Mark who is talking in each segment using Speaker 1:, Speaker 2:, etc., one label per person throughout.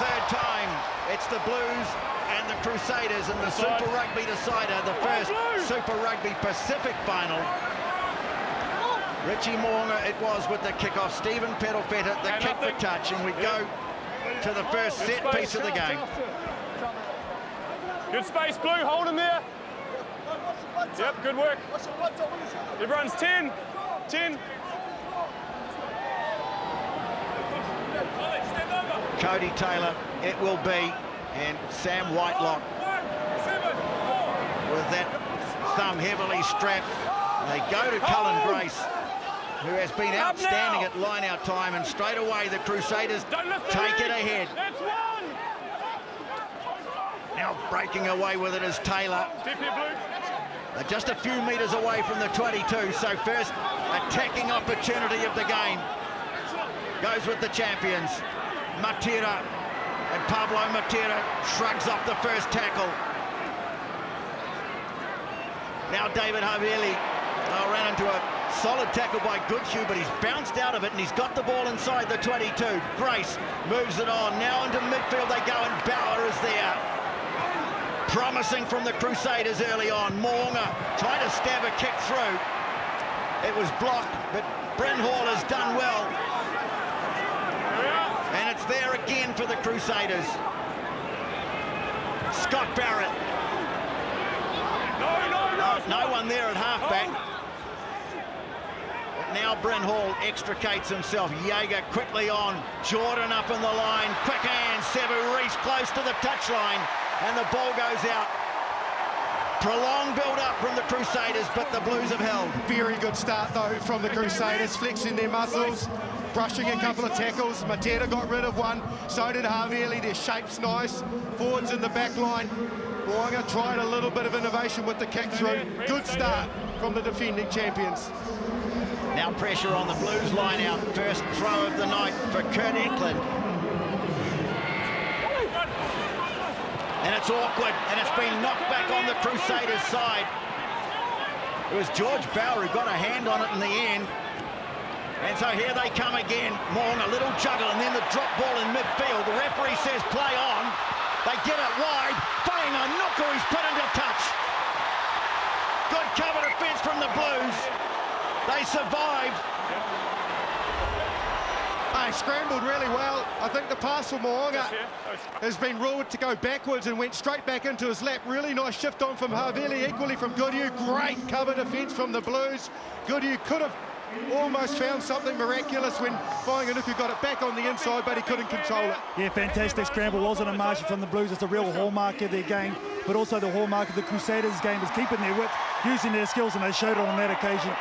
Speaker 1: third time. It's the Blues and the Crusaders in the Super Rugby decider, the first Super Rugby Pacific Final. Richie Moonga it was with the kickoff. Stephen Pedalfetta the kick for touch, and we go to the first set piece of the game.
Speaker 2: Good space, Blue, hold him there. Yep, good work. Everyone's 10. 10.
Speaker 1: Cody Taylor it will be, and Sam Whitelock with that thumb heavily strapped. They go to Cullen Grace, who has been outstanding at line-out time, and straight away the Crusaders take it ahead. Now breaking away with it is Taylor. They're just a few metres away from the 22, so first attacking opportunity of the game goes with the champions. Matera, and Pablo Matera shrugs off the first tackle. Now David Havili ran into a solid tackle by Goodhue, but he's bounced out of it and he's got the ball inside the 22. Grace moves it on, now into midfield they go, and Bauer is there. Promising from the Crusaders early on. Moonga trying to stab a kick through. It was blocked, but Bryn Hall has done well. And it's there again for the Crusaders. Scott Barrett. No one there at halfback. But now Bryn Hall extricates himself. Jaeger quickly on. Jordan up in the line. Quick hand. Sevu Reece close to the touchline. And the ball goes out. Prolonged build-up from the Crusaders, but the Blues have held.
Speaker 3: Very good start, though, from the Crusaders, flexing their muscles, brushing a couple of tackles. Matera got rid of one, so did Havili. Their shape's nice. Forwards in the back line. Moonga tried a little bit of innovation with the kick through. Good start from the defending champions.
Speaker 1: Now pressure on the Blues line out. First throw of the night for Kurt Eklund. And it's awkward, and it's been knocked back on the Crusaders' side. It was George Bauer who got a hand on it in the end. And so here they come again. Moong, a little juggle, and then the drop ball in midfield. The referee says play on. They get it wide. Fainga Nuku, he's put into touch. Good cover defence from the Blues. They survive.
Speaker 3: Scrambled really well. I think the pass for Moonga has been ruled to go backwards and went straight back into his lap. Really nice shift on from Havili, equally from Goodhue. Great cover defence from the Blues. Goodhue could have almost found something miraculous when Fainganuku got it back on the inside, but he couldn't control it.
Speaker 4: Yeah, fantastic scramble. Wasn't a margin from the Blues. It's a real hallmark of their game, but also the hallmark of the Crusaders' game is keeping their width, using their skills, and they showed it on that occasion.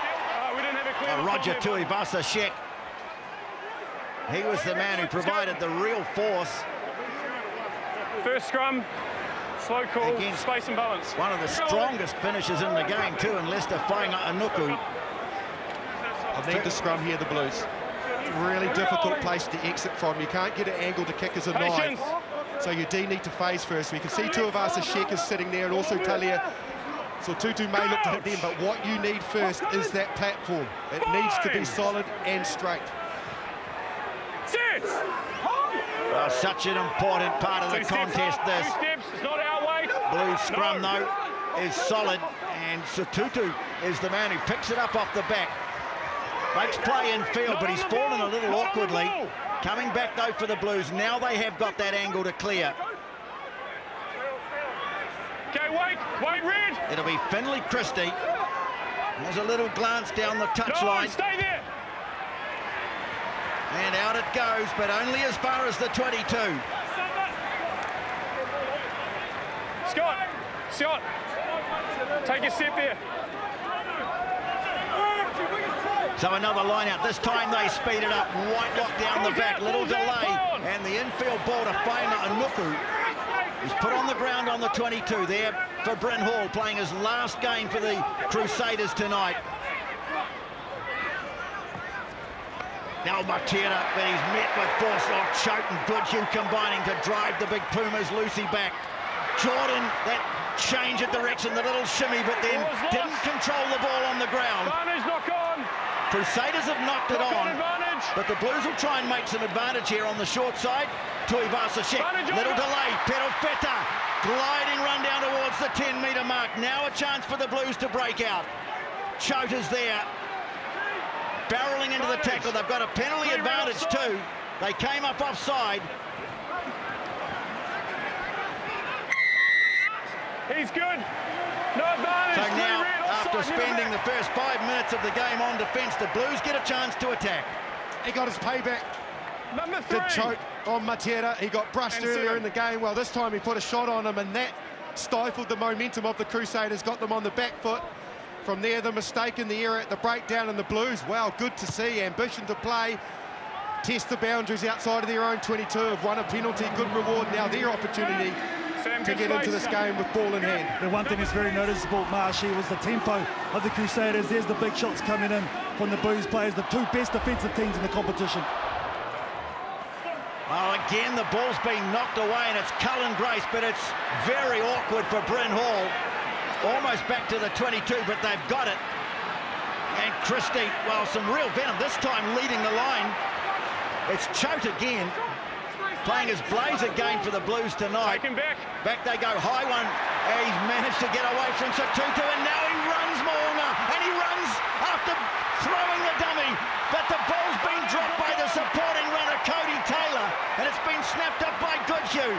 Speaker 1: Roger Tuivasa-Sheck. He was the man who provided the real force.
Speaker 2: First scrum, slow call, space and balance.
Speaker 1: One of the strongest finishers in the game too, in Lester Fainganuku.
Speaker 3: I need the scrum here, the Blues. Really difficult place to exit from. You can't get an angle to kick as a nine. So you do need to phase first. We can see Tuivasa-Sheck is sitting there, and also Talia. So Tutu may look to hit them, but what you need first is that platform. It needs to be solid and straight.
Speaker 1: Well, such an important part of the contest, this. Blues scrum, though, is solid, and Tutu is the man who picks it up off the back. Makes play in field, but he's fallen a little awkwardly. Coming back, though, for the Blues. Now they have got that angle to clear.
Speaker 2: Okay, wait, Red.
Speaker 1: It'll be Finlay Christie. There's a little glance down the touchline.
Speaker 2: Stay there.
Speaker 1: And out it goes, but only as far as the 22.
Speaker 2: Scott, take a step there.
Speaker 1: So another line out. This time they speed it up. Whitelock down the back, little delay. And the infield ball to Fainganuku. He's put on the ground on the 22 there for Bryn Hall, playing his last game for the Crusaders tonight. Now Matera, but he's met with force. Oh, Choate and Goodhue combining to drive the big Pumas Lucy back. Jordan, that change of direction, the little shimmy, but then didn't control the ball on the ground.
Speaker 2: Barney's not gone.
Speaker 1: Crusaders have knocked it on, but the Blues will try and make some advantage here on the short side. Tuivasa-Sheck, little delay, Perofeta, gliding run down towards the 10-metre mark. Now a chance for the Blues to break out. Chota's there, barreling into the tackle. They've got a penalty advantage too. They came up offside.
Speaker 2: He's good. No advantage.
Speaker 1: So now, after spending the first 5 minutes of the game on defence, the Blues get a chance to attack.
Speaker 3: He got his payback.
Speaker 2: Number 3.
Speaker 3: Good choke on Matera. He got brushed earlier in the game. Well, this time he put a shot on him, and that stifled the momentum of the Crusaders, got them on the back foot. From there, the mistake in the error at the breakdown, and the Blues, wow, good to see. Ambition to play, test the boundaries outside of their own 22, have won a penalty, good reward. Now their opportunity to get into this game with ball in hand.
Speaker 4: The one thing that's very noticeable, Marshy, was the tempo of the Crusaders. There's the big shots coming in from the Blues players, the two best defensive teams in the competition.
Speaker 1: Well, again, the ball's being knocked away, and it's Cullen Grace, but it's very awkward for Bryn Hall. Almost back to the 22, but they've got it. And Christie, well, some real venom, this time leading the line. It's Choate again, playing his blazer game for the Blues tonight.
Speaker 2: Take him back.
Speaker 1: Back they go, high one. He's managed to get away from Satutu, and now he runs Moana, and he runs after throwing the dummy. But the ball's been dropped by the supporting runner, Cody Taylor, and it's been snapped up by Goodhue.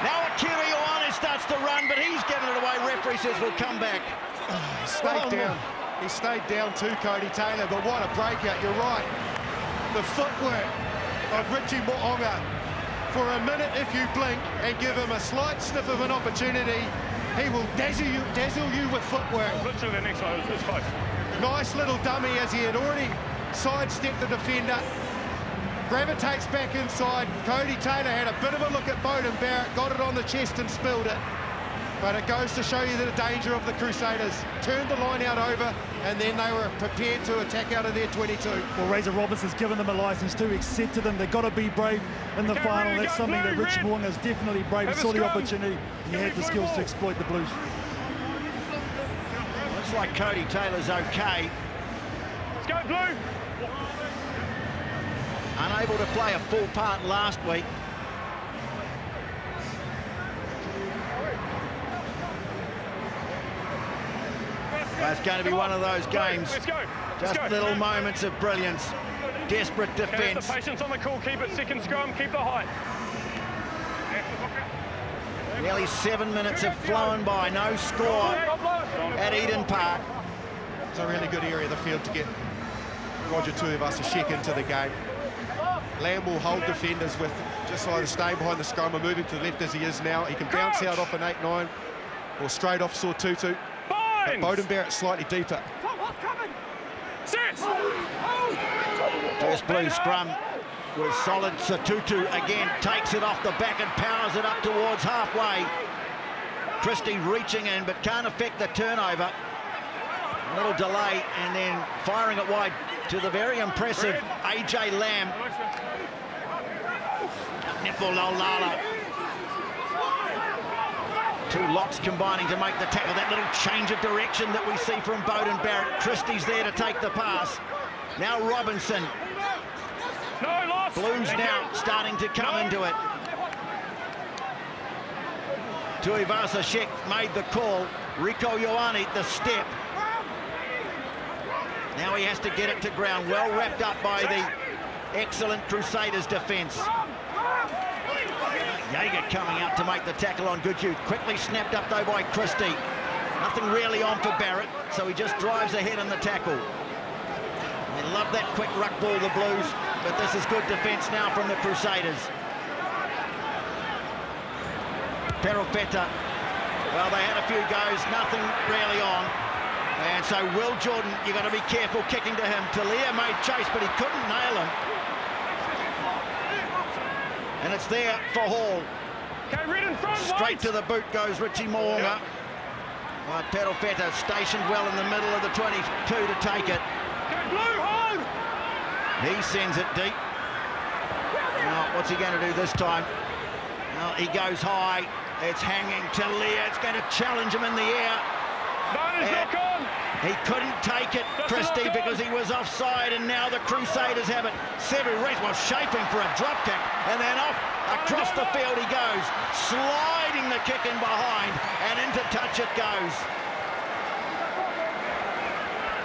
Speaker 1: Now Akira Ioane starts to run, but he's given it away. Referee says we'll come back.
Speaker 3: He stayed down. He stayed down too, Cody Taylor, but what a breakout. You're right. The footwork of Richie Mo'onga. For a minute, if you blink and give him a slight sniff of an opportunity, he will dazzle you with footwork.
Speaker 2: Literally the next one, it's close.
Speaker 3: Nice little dummy as he had already sidestepped the defender. Gravitates back inside. Cody Taylor had a bit of a look at Beauden. Barrett got it on the chest and spilled it. But it goes to show you the danger of the Crusaders. Turned the line out over, and then they were prepared to attack out of their 22.
Speaker 4: Well, Razor Robinson's given them a licence to accept them. They've got to be brave in the final. That's something that Richie Mo'onga is definitely brave. He saw the opportunity. He had the skills to exploit the Blues.
Speaker 1: Looks like Cody Taylor's okay.
Speaker 2: Let's go, Blue.
Speaker 1: Unable to play a full part last week. That's going to be one of those games. Just little moments of brilliance. Desperate defence.
Speaker 2: The patience on the call. Keep it second scrum. Keep the height.
Speaker 1: Nearly 7 minutes have flown by. No score at Eden Park.
Speaker 3: It's a really good area of the field to get Roger Tuivasa-Sheck into the game. Lamb will hold defenders with just either staying behind the scrum or moving to the left as he is now. He can bounce out off an 8-9 or straight off Satutu. But Beauden Barrett slightly deeper.
Speaker 1: First Blue scrum was solid. Satutu again takes it off the back and powers it up towards halfway. Christie reaching in but can't affect the turnover. A little delay and then firing it wide to the very impressive AJ Lamb. Nipololala. Two locks combining to make the tackle. That little change of direction that we see from Beauden Barrett. Christie's there to take the pass. Now Robinson. Blues now starting to come into it. Tuivasa-Sheck made the call. Rieko Ioane the step. Now he has to get it to ground. Well wrapped up by the excellent Crusaders defence. Jaeger coming out to make the tackle on Goodhue. Quickly snapped up though by Christie. Nothing really on for Barrett, so he just drives ahead in the tackle. They love that quick ruck ball, the Blues, but this is good defence now from the Crusaders. Perofeta, well, they had a few goes, nothing really on. And so Will Jordan, you've got to be careful kicking to him. Talia made chase, but he couldn't nail him. And it's there for Hall. Straight to the boot goes Richie Mo'onga. Well, Perofeta stationed well in the middle of the 22 to take it. He sends it deep. Now, what's he going to do this time? Well, he goes high. It's hanging. Talia, it's going to challenge him in the air. He couldn't take it, Christie, because he was offside, and now the Crusaders have it. Sevu Reece was shaping for a drop kick, and then off across the field he goes, sliding the kick in behind, and into touch it goes.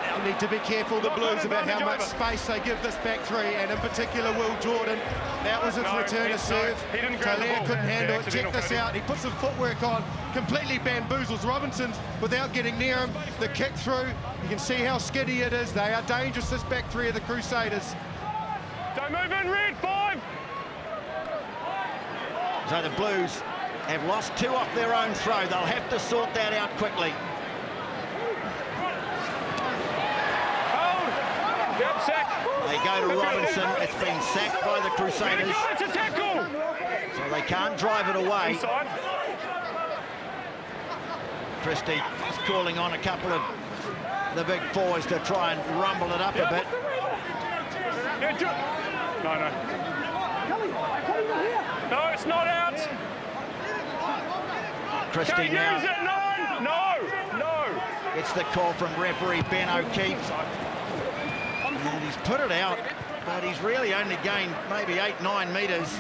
Speaker 3: They'll need to be careful, the Blues, about how much space they give this back three, and in particular Will Jordan. That was his return to serve. Talia couldn't handle it. Check this out. He put some footwork on, completely bamboozles Robinson without getting near him. The kick through, you can see how skiddy it is. They are dangerous, this back three of the Crusaders.
Speaker 2: Don't move in, Red, 5.
Speaker 1: So the Blues have lost 2 off their own throw. They'll have to sort that out quickly.
Speaker 2: Yep, sack.
Speaker 1: They go to Robinson. It's been sacked by the Crusaders.
Speaker 2: It's a tackle.
Speaker 1: So they can't drive it away.
Speaker 2: Inside.
Speaker 1: Christie is calling on a couple of the big forwards to try and rumble it up a bit.
Speaker 2: No, no. No, it's not out.
Speaker 1: Christie now.
Speaker 2: Use it, no, no.
Speaker 1: It's the call from referee Ben O'Keefe. And he's put it out, but he's really only gained maybe 8-9 metres.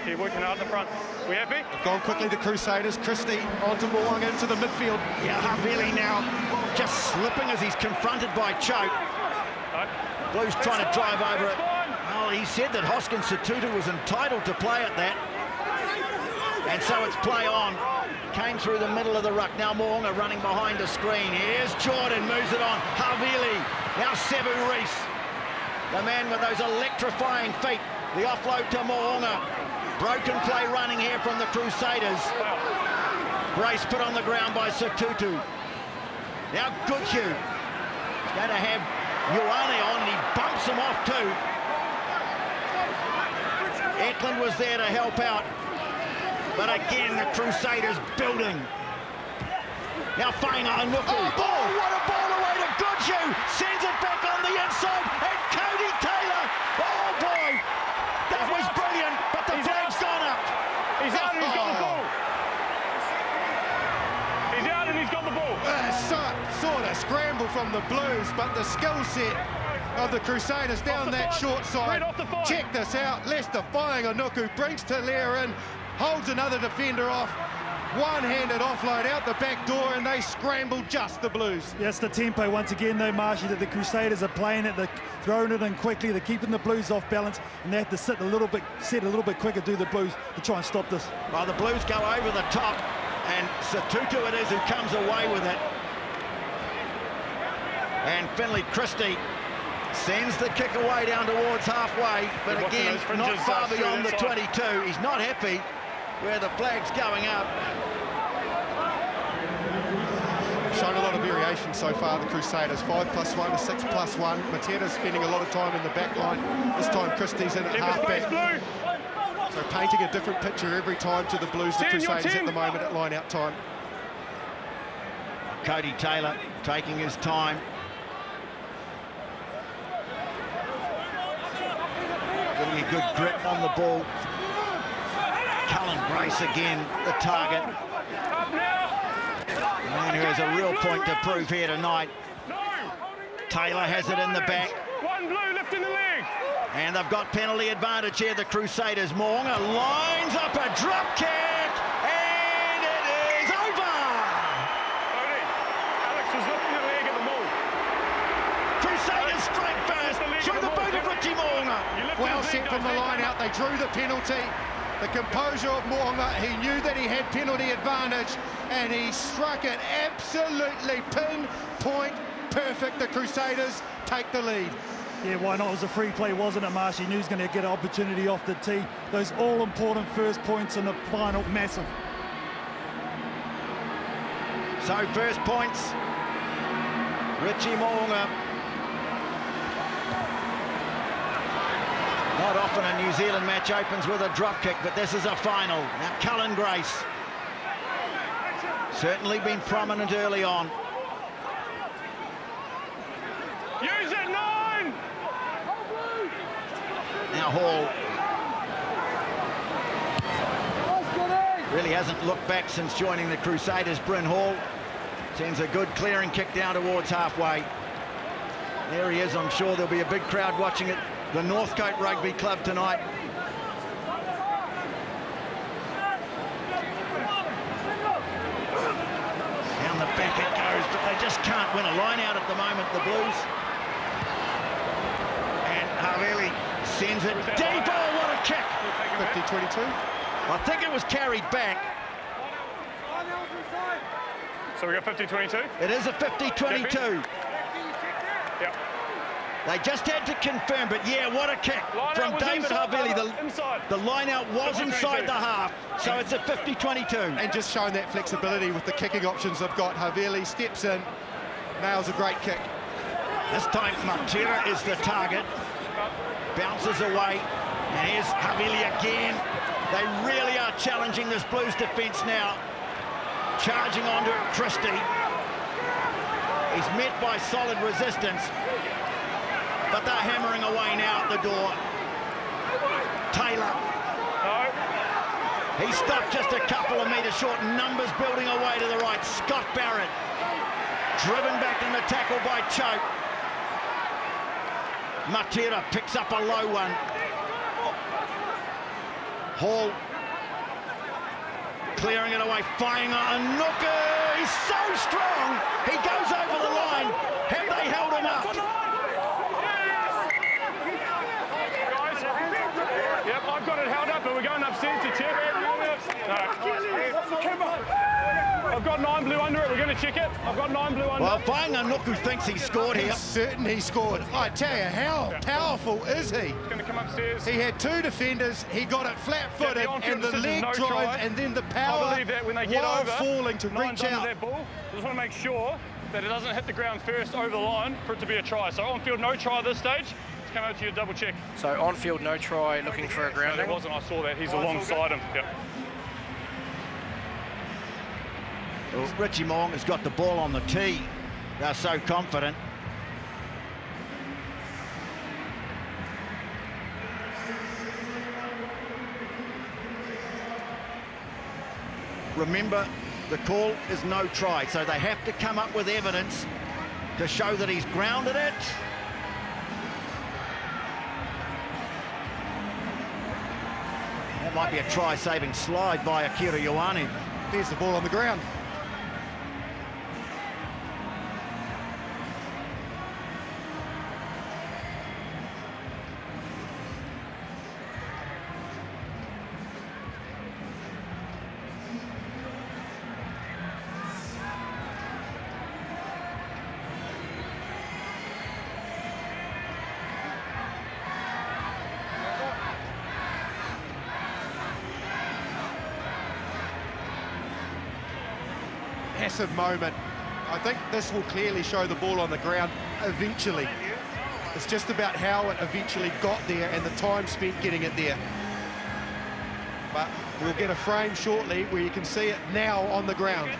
Speaker 2: Keep working out the front. We happy?
Speaker 3: Gone quickly, the Crusaders. Christie onto Mo'unga into the midfield.
Speaker 1: Yeah, Havili now just slipping as he's confronted by Choke. Blues trying to drive over it. Well, he said that Hoskins Sotutu was entitled to play at that. And so it's play on. Came through the middle of the ruck. Now Mo'unga running behind the screen. Here's Jordan, moves it on. Havili. Now Sevu Reece. The man with those electrifying feet. The offload to Mo'unga. Broken play running here from the Crusaders. Grace put on the ground by Sotutu. Now Goodhue. He's going to have Ioane on, and he bumps him off too. Auckland was there to help out. But again, the Crusaders building. Now Whainga Nuku. Oh, ball! What a ball away to Goodhue! Sends it back on the inside, and Cody Taylor. Oh boy! That was brilliant, but the flag's gone up.
Speaker 2: He's out and he's got the ball. He's out and he's got the ball.
Speaker 3: Sort of scramble from the Blues, but the skill set of the Crusaders down that short side. Check this out. Lester Whainga Nuku brings Talia in, holds another defender off, one-handed offload out the back door, and they scramble just the Blues.
Speaker 4: Yes, the tempo once again though, Marshy, that the Crusaders are playing it. They're throwing it in quickly. They're keeping the Blues off balance, and they have to set a little bit quicker, do the Blues, to try and stop this.
Speaker 1: Well, the Blues go over the top, and Sotutu it is who comes away with it. And Finlay Christie sends the kick away down towards halfway, but again, not far beyond the 22. He's not happy where the flag's going up.
Speaker 3: Shown a lot of variation so far, the Crusaders. 5+1 to 6+1. Matera's spending a lot of time in the back line. This time Christie's in at halfback. So painting a different picture every time to the Blues, the Crusaders at the moment at line-out time.
Speaker 1: Cody Taylor taking his time. Getting a good grip on the ball. Cullen Grace again, the target. The man who has a real point to prove here tonight. Taylor has it in the back.
Speaker 2: One blue left in the leg.
Speaker 1: And they've got penalty advantage here, the Crusaders. Mo'unga lines up a drop kick, and it is over.
Speaker 2: Alex was lifting the leg at the maul.
Speaker 1: Crusaders strike first through the boot of Richie Mo'unga.
Speaker 3: Well set from the line out. They drew the penalty. The composure of Mo'unga, he knew that he had penalty advantage, and he struck it absolutely pinpoint perfect. The Crusaders take the lead.
Speaker 4: Yeah, why not? It was a free play, wasn't it, Marsh? He knew he was going to get an opportunity off the tee. Those all-important first points in the final, massive.
Speaker 1: So first points, Richie Mo'unga. Not often a New Zealand match opens with a drop kick, but this is a final. Now Cullen Grace, certainly been prominent early on.
Speaker 2: Use it, 9!
Speaker 1: Now Hall really hasn't looked back since joining the Crusaders. Bryn Hall Sends a good clearing kick down towards halfway. There he is. I'm sure there'll be a big crowd watching at the Northcote Rugby Club tonight. Down the back it goes, but they just can't win a line out at the moment, the Blues. And Havili sends it deep. Oh, what a kick!
Speaker 3: 50-22.
Speaker 1: I think it was carried back.
Speaker 2: So we got 50-22?
Speaker 1: It is a 50-22.
Speaker 2: Yep.
Speaker 1: They just had to confirm, but yeah, what a kick
Speaker 2: Line
Speaker 1: from David Havili. The line out was
Speaker 2: 50-22.
Speaker 1: inside the half, so it's a 50-22.
Speaker 3: And just showing that flexibility with the kicking options they've got. Havili steps in, nails a great kick.
Speaker 1: This time Matera is the target. Bounces away, and here's Havili again. They really are challenging this Blues defence now. Charging onto it, Christie. He's met by solid resistance, but they're hammering away now at the door. Taylor.
Speaker 2: No.
Speaker 1: He stopped just a couple of metres short. Numbers building away to the right. Scott Barrett. Driven back in the tackle by Choke. Matera picks up a low one. Hall clearing it away, firing on Nuku. He's so strong. He goes over the line. Have they held him up?
Speaker 2: Guys, yep, I've got it held up, but we're going upstairs to check. No. I've got 9 blue under it. We're going to check it. I've got 9 blue under it.
Speaker 1: Well, Nuku thinks he scored here.
Speaker 3: He's certain he scored. I tell you, how powerful is he?
Speaker 2: He's going to come upstairs.
Speaker 3: He had 2 defenders. He got it flat-footed, and the leg drive, and then the power.
Speaker 2: I believe that when they get
Speaker 3: while
Speaker 2: over,
Speaker 3: falling to reach out.
Speaker 2: That ball, I just want to make sure that it doesn't hit the ground first over the line for it to be a try. So on field, no try at this stage. Let's come out to you, double check.
Speaker 5: So on field, no try, looking for a grounding.
Speaker 2: No, there wasn't. I saw that. He's alongside him. Yep.
Speaker 1: Well, Richie Moong has got the ball on the tee. They're so confident. Remember, the call is no try, so they have to come up with evidence to show that he's grounded it. That might be a try-saving slide by Akira Ioane.
Speaker 3: There's the ball on the ground. Massive moment. I think this will clearly show the ball on the ground eventually. It's just about how it eventually got there and the time spent getting it there. But we'll get a frame shortly where you can see it now on the ground.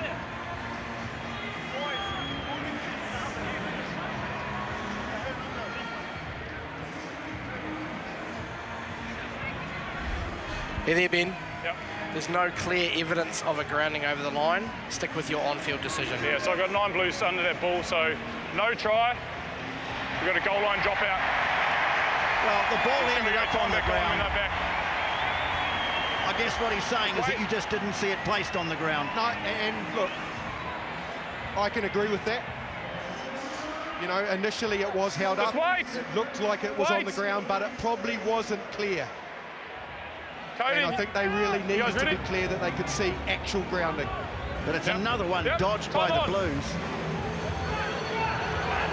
Speaker 5: Hey there, Ben.
Speaker 2: Yep.
Speaker 5: There's no clear evidence of a grounding over the line. Stick with your on-field decision.
Speaker 2: Yeah, so I've got 9 blues under that ball, so no try. We've got a goal line drop out.
Speaker 1: Well, the ball ended up on the ground. I guess what he's saying is that you just didn't see it placed on the ground.
Speaker 3: No, and look, I can agree with that. You know, initially it was held up.
Speaker 2: Wait.
Speaker 3: It looked like it was on the ground, but it probably wasn't clear.
Speaker 2: Cody,
Speaker 3: and I think they really needed to be clear that they could see actual grounding.
Speaker 1: But it's another one dodged by the Blues.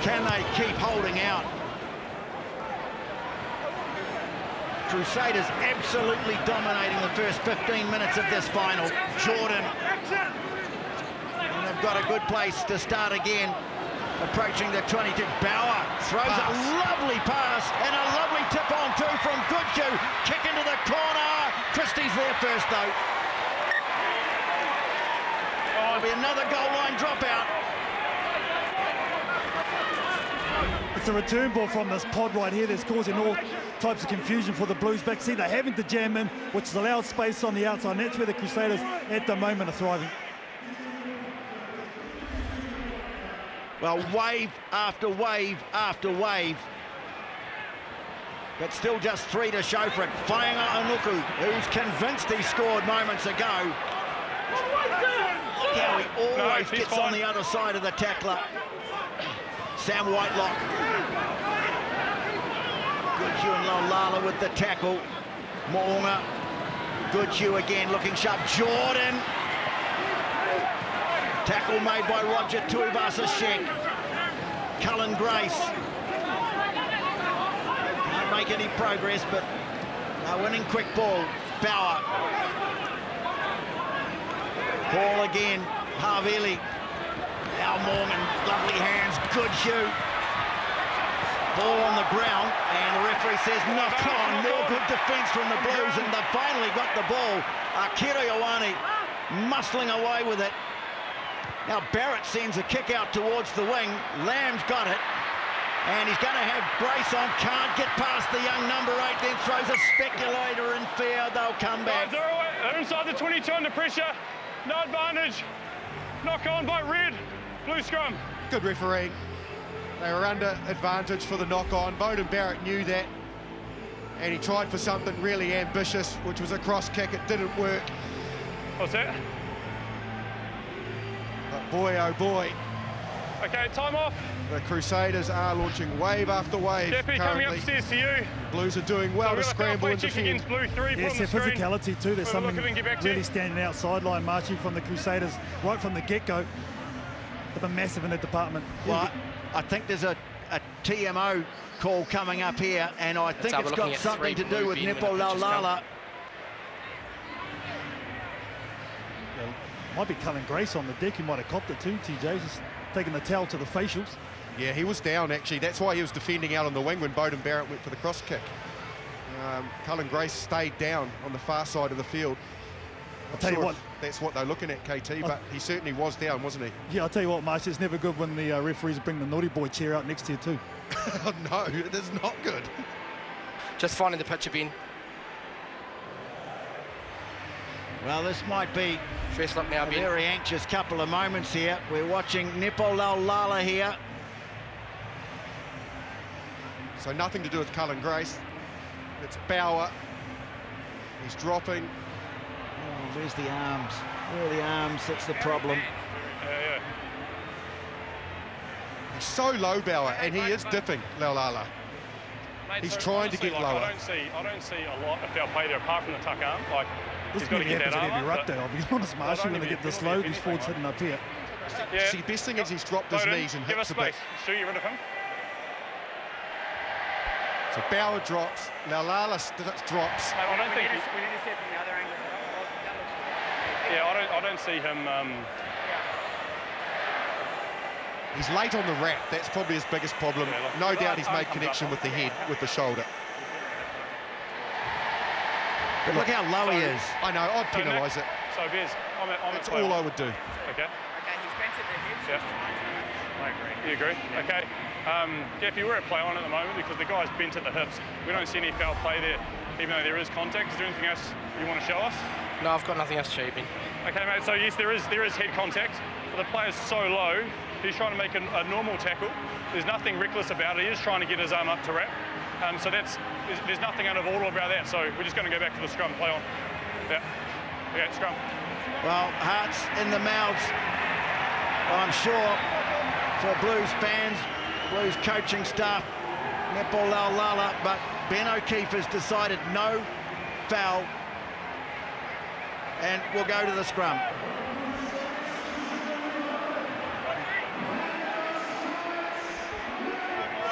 Speaker 1: Can they keep holding out? Crusaders absolutely dominating the first 15 minutes of this final. Jordan. And they've got a good place to start again. Approaching the 22. Bauer throws a lovely pass and a lovely tip on too from Goodhue. Kick into the corner. Christie's there first though. There'll be another goal line dropout.
Speaker 4: It's a return ball from this pod right here that's causing all types of confusion for the Blues back. See, they're having to jam in, which has allowed space on the outside, and that's where the Crusaders at the moment are thriving.
Speaker 1: Well, wave after wave after wave. But still just 3 to show for it. Whainga Anuku, who's convinced he scored moments ago. Look how he always gets on the other side of the tackler. Sam Whitelock. Good Hugh and Laulala with the tackle. Mo'unga. Good Hugh again, looking sharp. Jordan. Tackle made by Roger Tuivasa-Sheck. Cullen Grace. Can't make any progress, but a winning quick ball. Bauer. Ball again. Havili. Al Morgan, lovely hands. Good Hugh. Ball on the ground, and the referee says knock on. More good defence from the Blues, and they've finally got the ball. Akira Ioane muscling away with it. Now Barrett sends a kick out towards the wing. Lamb's got it, and he's going to have brace on. Can't get past the young number 8, then throws a speculator in fair. They'll come back.
Speaker 2: They're inside the 22 under pressure. No advantage. Knock on by Red. Blue scrum.
Speaker 3: Good refereeing. They were under advantage for the knock-on. Beauden Barrett knew that, and he tried for something really ambitious, which was a cross kick. It didn't work.
Speaker 2: What's that?
Speaker 3: But boy, oh boy.
Speaker 2: Okay, time off.
Speaker 3: The Crusaders are launching wave after wave.
Speaker 2: Jeppy, coming upstairs to you.
Speaker 3: Blues are doing well to scramble and defend.
Speaker 2: Against Blue 3,
Speaker 4: yes, their physicality too. There's something really standing out sideline marching from the Crusaders right from the get-go. They've been massive in that department.
Speaker 1: Well, I think there's a TMO call coming up here, and I think it's got something to do with Nepo Laulala.
Speaker 4: Might be Cullen Grace on the deck. He might have copped it too, TJ. Just taking the towel to the facials.
Speaker 3: Yeah, he was down, actually. That's why he was defending out on the wing when Beauden Barrett went for the cross kick. Cullen Grace stayed down on the far side of the field.
Speaker 4: I'll tell you what,
Speaker 3: that's what they're looking at, KT, but he certainly was down, wasn't he?
Speaker 4: Yeah, I'll tell you what, Marsh, it's never good when the referees bring the naughty boy chair out next to you too.
Speaker 3: Oh, no, it is not good.
Speaker 5: Just finding the picture, Ben.
Speaker 1: Well, this might be
Speaker 5: First look now,
Speaker 1: a
Speaker 5: Ben.
Speaker 1: very anxious couple of moments here. We're watching Nepo Laulala here.
Speaker 3: So nothing to do with Cullen Grace. It's Bauer. He's dropping.
Speaker 1: Oh, where's the arms? Where are the arms? That's the problem.
Speaker 2: Yeah.
Speaker 3: He's so low, Bauer, and he is dipping, Laulala. He's trying to get lower.
Speaker 2: I don't see a lot of foul play there apart from the tuck arm. Like,
Speaker 4: this
Speaker 2: he's got to get that arm
Speaker 4: every ruck day, I'll be honest, Marshy, when they get this low, these forwards hitting up here.
Speaker 2: Yeah.
Speaker 3: See, best thing is he's dropped his knees and hips a bit.
Speaker 2: Stu, you rid of him?
Speaker 3: So Bauer drops, Laulala drops.
Speaker 2: I don't think
Speaker 6: we need to see it from the other angle.
Speaker 2: Yeah, I don't see him.
Speaker 3: He's late on the wrap. That's probably his biggest problem. No doubt he's made connection with the head, with the shoulder.
Speaker 1: But look how low he is.
Speaker 3: I know, I'd penalise it.
Speaker 2: So, Bez,
Speaker 3: that's all I would do.
Speaker 2: Okay.
Speaker 6: Okay, he's bent at the hips.
Speaker 2: Yeah. I agree. You agree? Okay. Jeffy, we're at play on at the moment because the guy's bent at the hips. We don't see any foul play there, even though there is contact. Is there anything else you want to show us?
Speaker 5: No, I've got nothing else to show you, Ben.
Speaker 2: Okay, mate, so yes, there is head contact, but the player's so low, he's trying to make a normal tackle. There's nothing reckless about it. He is trying to get his arm up to wrap. So there's nothing out of order about that. So we're just going to go back to the scrum, play on. Yeah. Okay, scrum.
Speaker 1: Well, hearts in the mouths, I'm sure, for Blues fans, Blues coaching staff, Nepo Laulala, but Ben O'Keefe has decided no foul, and we'll go to the scrum.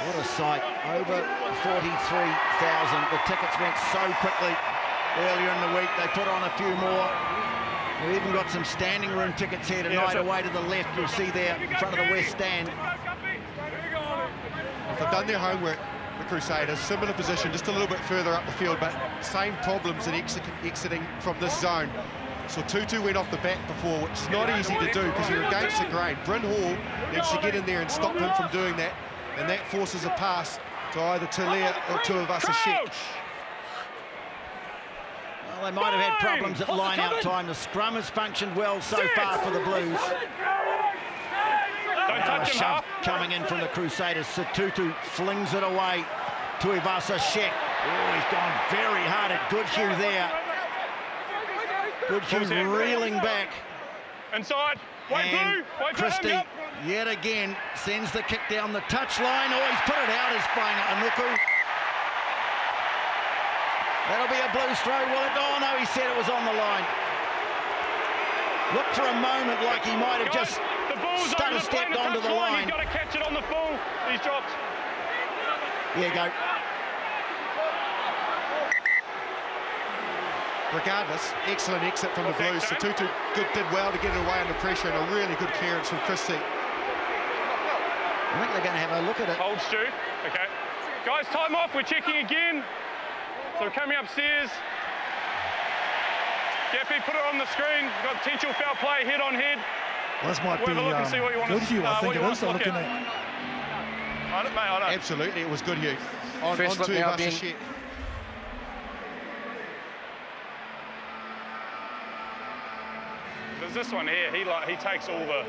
Speaker 1: What a sight, over 43,000. The tickets went so quickly earlier in the week. They put on a few more. We've even got some standing room tickets here tonight, away to the left. You'll see there in front of the West Stand.
Speaker 3: They've done their homework, the Crusaders. Similar position, just a little bit further up the field, but same problems in exiting from this zone. So Tutu went off the back before, which is not easy to do because you're against the grain. Bryn Hall needs to get in there and stop him from doing that, and that forces a pass to either Talia or Tuivasa-Sheck.
Speaker 1: Well, they might have had problems at line-out time. The scrum has functioned well so far for the Blues.
Speaker 2: Don't
Speaker 1: a shove coming in from the Crusaders. Satutu flings it away to Ivasa Shek. Oh, he's gone very hard at Goodhue there. Goodhue reeling back.
Speaker 2: Inside. Wait, Blue. Wait for
Speaker 1: Christie,
Speaker 2: him.
Speaker 1: yet again, sends the kick down the touchline. Oh, he's put it out as Anuku. That'll be a Blues throw, will it? Oh, no, he said it was on the line. Looked for a moment like he might have just stepped onto the line.
Speaker 2: He's got to catch it on the full. He's dropped.
Speaker 1: Here you go.
Speaker 3: Regardless, excellent exit from the Blues. Satutu did well to get it away under pressure, and a really good clearance from Christie.
Speaker 1: I think they're going to have a look at it.
Speaker 2: Hold, Stu. Okay. Guys, time off. We're checking again. So we're coming upstairs. Gappy, put it on the screen. We've got potential foul play, head on head.
Speaker 4: Well, this might be Goodhue, I think it is. I'm looking at.
Speaker 2: I don't, mate, I don't.
Speaker 3: Absolutely, it was Goodhue. On to Ivasa Shek.
Speaker 2: There's this one here. He takes all the.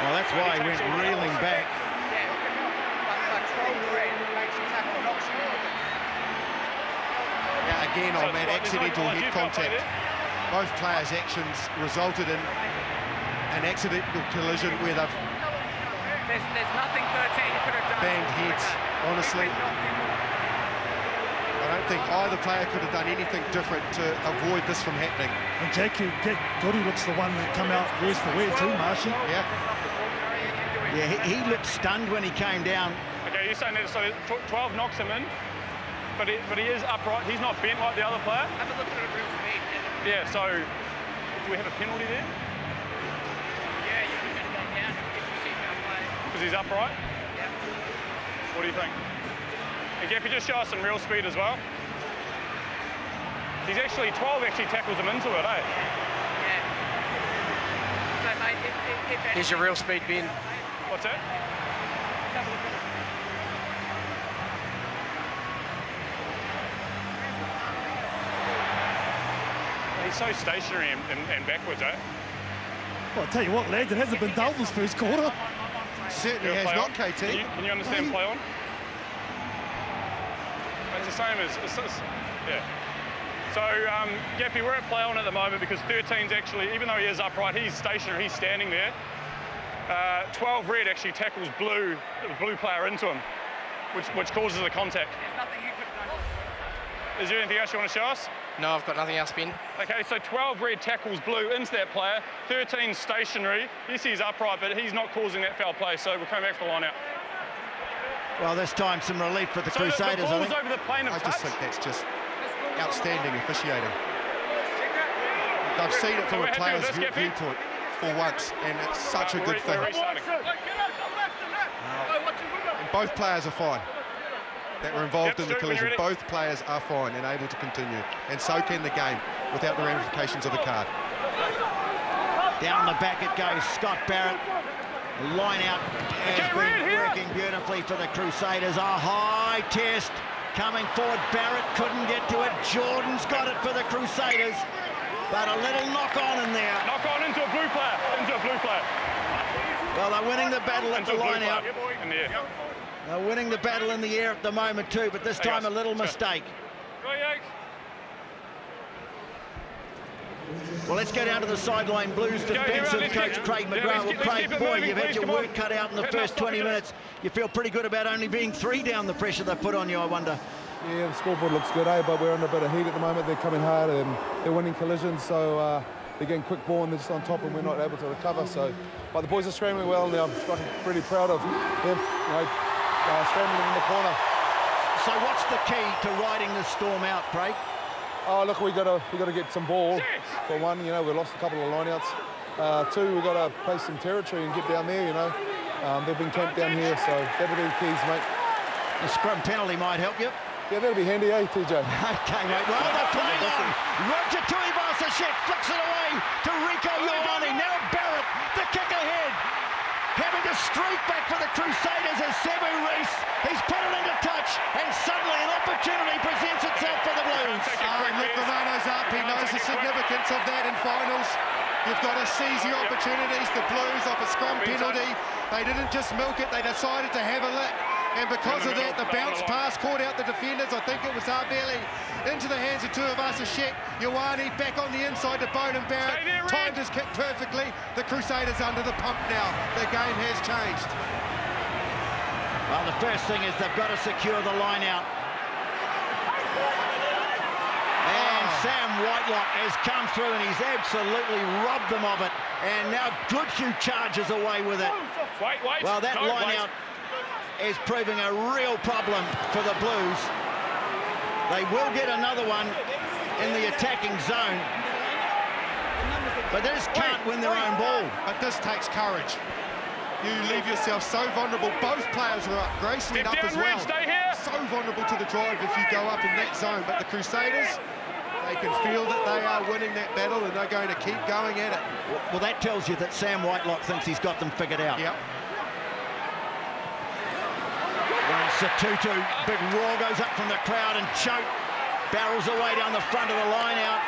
Speaker 1: Well, that's why he went reeling back.
Speaker 3: Yeah, again on that accidental head contact. Both players' actions resulted in an accidental collision where they've
Speaker 6: There's nothing 13 could have done.
Speaker 3: banged heads, honestly. I don't think either player could have done anything different to avoid this from happening.
Speaker 4: And Goodhue looks the one that come out worse for wear too, Marshy.
Speaker 3: Yeah.
Speaker 1: Yeah, he looked stunned when he came down.
Speaker 2: Okay, you're saying that so 12 knocks him in, but he is upright. He's not bent like the other player.
Speaker 6: Have a look at it real speed.
Speaker 2: Yeah. So do we have a penalty there?
Speaker 6: Yeah, you can go down if you see foul play.
Speaker 2: Because he's upright.
Speaker 6: Yeah.
Speaker 2: What do you think? And Gappy, just show us some real speed as well. He's actually 12 actually tackles him into it, eh?
Speaker 6: Yeah. So, mate, if
Speaker 5: Here's your real speed, Ben.
Speaker 2: What's that?
Speaker 6: have a look at it.
Speaker 2: He's so stationary and backwards, eh?
Speaker 4: Well, I'll tell you what, lads, it hasn't been dull this first quarter.
Speaker 3: Certainly has not, KT.
Speaker 2: Can you understand play on? It's the same as, yeah. So, Gappy, we're at play on at the moment because 13's actually, even though he is upright, he's stationary, he's standing there. 12 red actually tackles the blue player into him, which causes a contact.
Speaker 6: There's nothing you could have done.
Speaker 2: Is there anything else you want to show us?
Speaker 5: No, I've got nothing else, Ben.
Speaker 2: Okay, so 12 red tackles blue into that player, 13 stationary. Yes, he's upright, but he's not causing that foul play, so we'll come back for the line out.
Speaker 1: Well, this time some relief for the Crusaders,
Speaker 2: the
Speaker 1: I
Speaker 2: ball's
Speaker 1: think.
Speaker 2: over the plane of
Speaker 3: I
Speaker 2: touch.
Speaker 3: just think that's just outstanding officiating. I've seen it from a player's viewpoint for once, and it's such a good thing. And both players are fine that were involved in the collision. Both players are fine and able to continue, and so can the game without the ramifications of the card.
Speaker 1: Down the back it goes, Scott Barrett. Line out has been working beautifully for the Crusaders. A high test coming forward. Barrett couldn't get to it. Jordan's got it for the Crusaders, but a little knock on in there.
Speaker 2: Knock on into a blue player. Into a blue player.
Speaker 1: Well, they're winning the battle at the line out.
Speaker 2: In the air.
Speaker 1: They're winning the battle in the air at the moment too, but this time a little mistake. Well, let's go down to the sideline. Blues defensive coach Craig McGrath. Well, Craig, boy, you've had your work cut out in the first 20 minutes. You feel pretty good about only being 3 down the pressure they put on you, I wonder.
Speaker 7: Yeah, the scoreboard looks good, eh? But we're under a bit of heat at the moment. They're coming hard and they're winning collisions, so they're getting quick ball and they're just on top and we're not able to recover. So, but the boys are scrambling well and I'm pretty proud of them, scrambling in the corner.
Speaker 1: So what's the key to riding the storm out, Craig?
Speaker 7: Oh, look, we got to get some ball. For one, we lost a couple of lineouts. 2, we got to play some territory and get down there. They've been camped down here, so that'll be the keys, mate.
Speaker 1: The scrum penalty might help you.
Speaker 7: Yeah, that'll be handy, eh, TJ?
Speaker 1: Okay, mate. Well, they're playing on. Roger Tuivasa Shek flicks it away to Rico Ioane. Now Barrett, the kick ahead. Having to streak back for the Crusaders as Sebu Reece. He's put it into touch, and suddenly an opportunity presents itself for the Blues.
Speaker 3: Look, Romano's up. He knows the significance of that in finals. You've got to seize your opportunities. The Blues off a scrum penalty. They didn't just milk it, they decided to have a lick. And because of that, the bounce pass caught out the defenders. I think it was Arbeely into the hands of Tuivasa-Sheck. Ioane back on the inside to Beauden Barrett. Timed his kick perfectly. The Crusaders under the pump now. The game has changed.
Speaker 1: Well, the first thing is they've got to secure the line out. And Sam Whitelock has come through and he's absolutely robbed them of it. And now Goodhue charges away with it. Well, that line out is proving a real problem for the Blues. They will get another one in the attacking zone, but they just can't win their own ball.
Speaker 3: But this takes courage. You leave yourself so vulnerable. Both players are up. Grace went up as well. So vulnerable to the drive if you go up in that zone. But the Crusaders, they can feel that they are winning that battle and they're going to keep going at it.
Speaker 1: Well, that tells you that Sam Whitelock thinks he's got them figured out.
Speaker 3: Yep.
Speaker 1: Satutu, big roar goes up from the crowd and Choke barrels away down the front of the line out.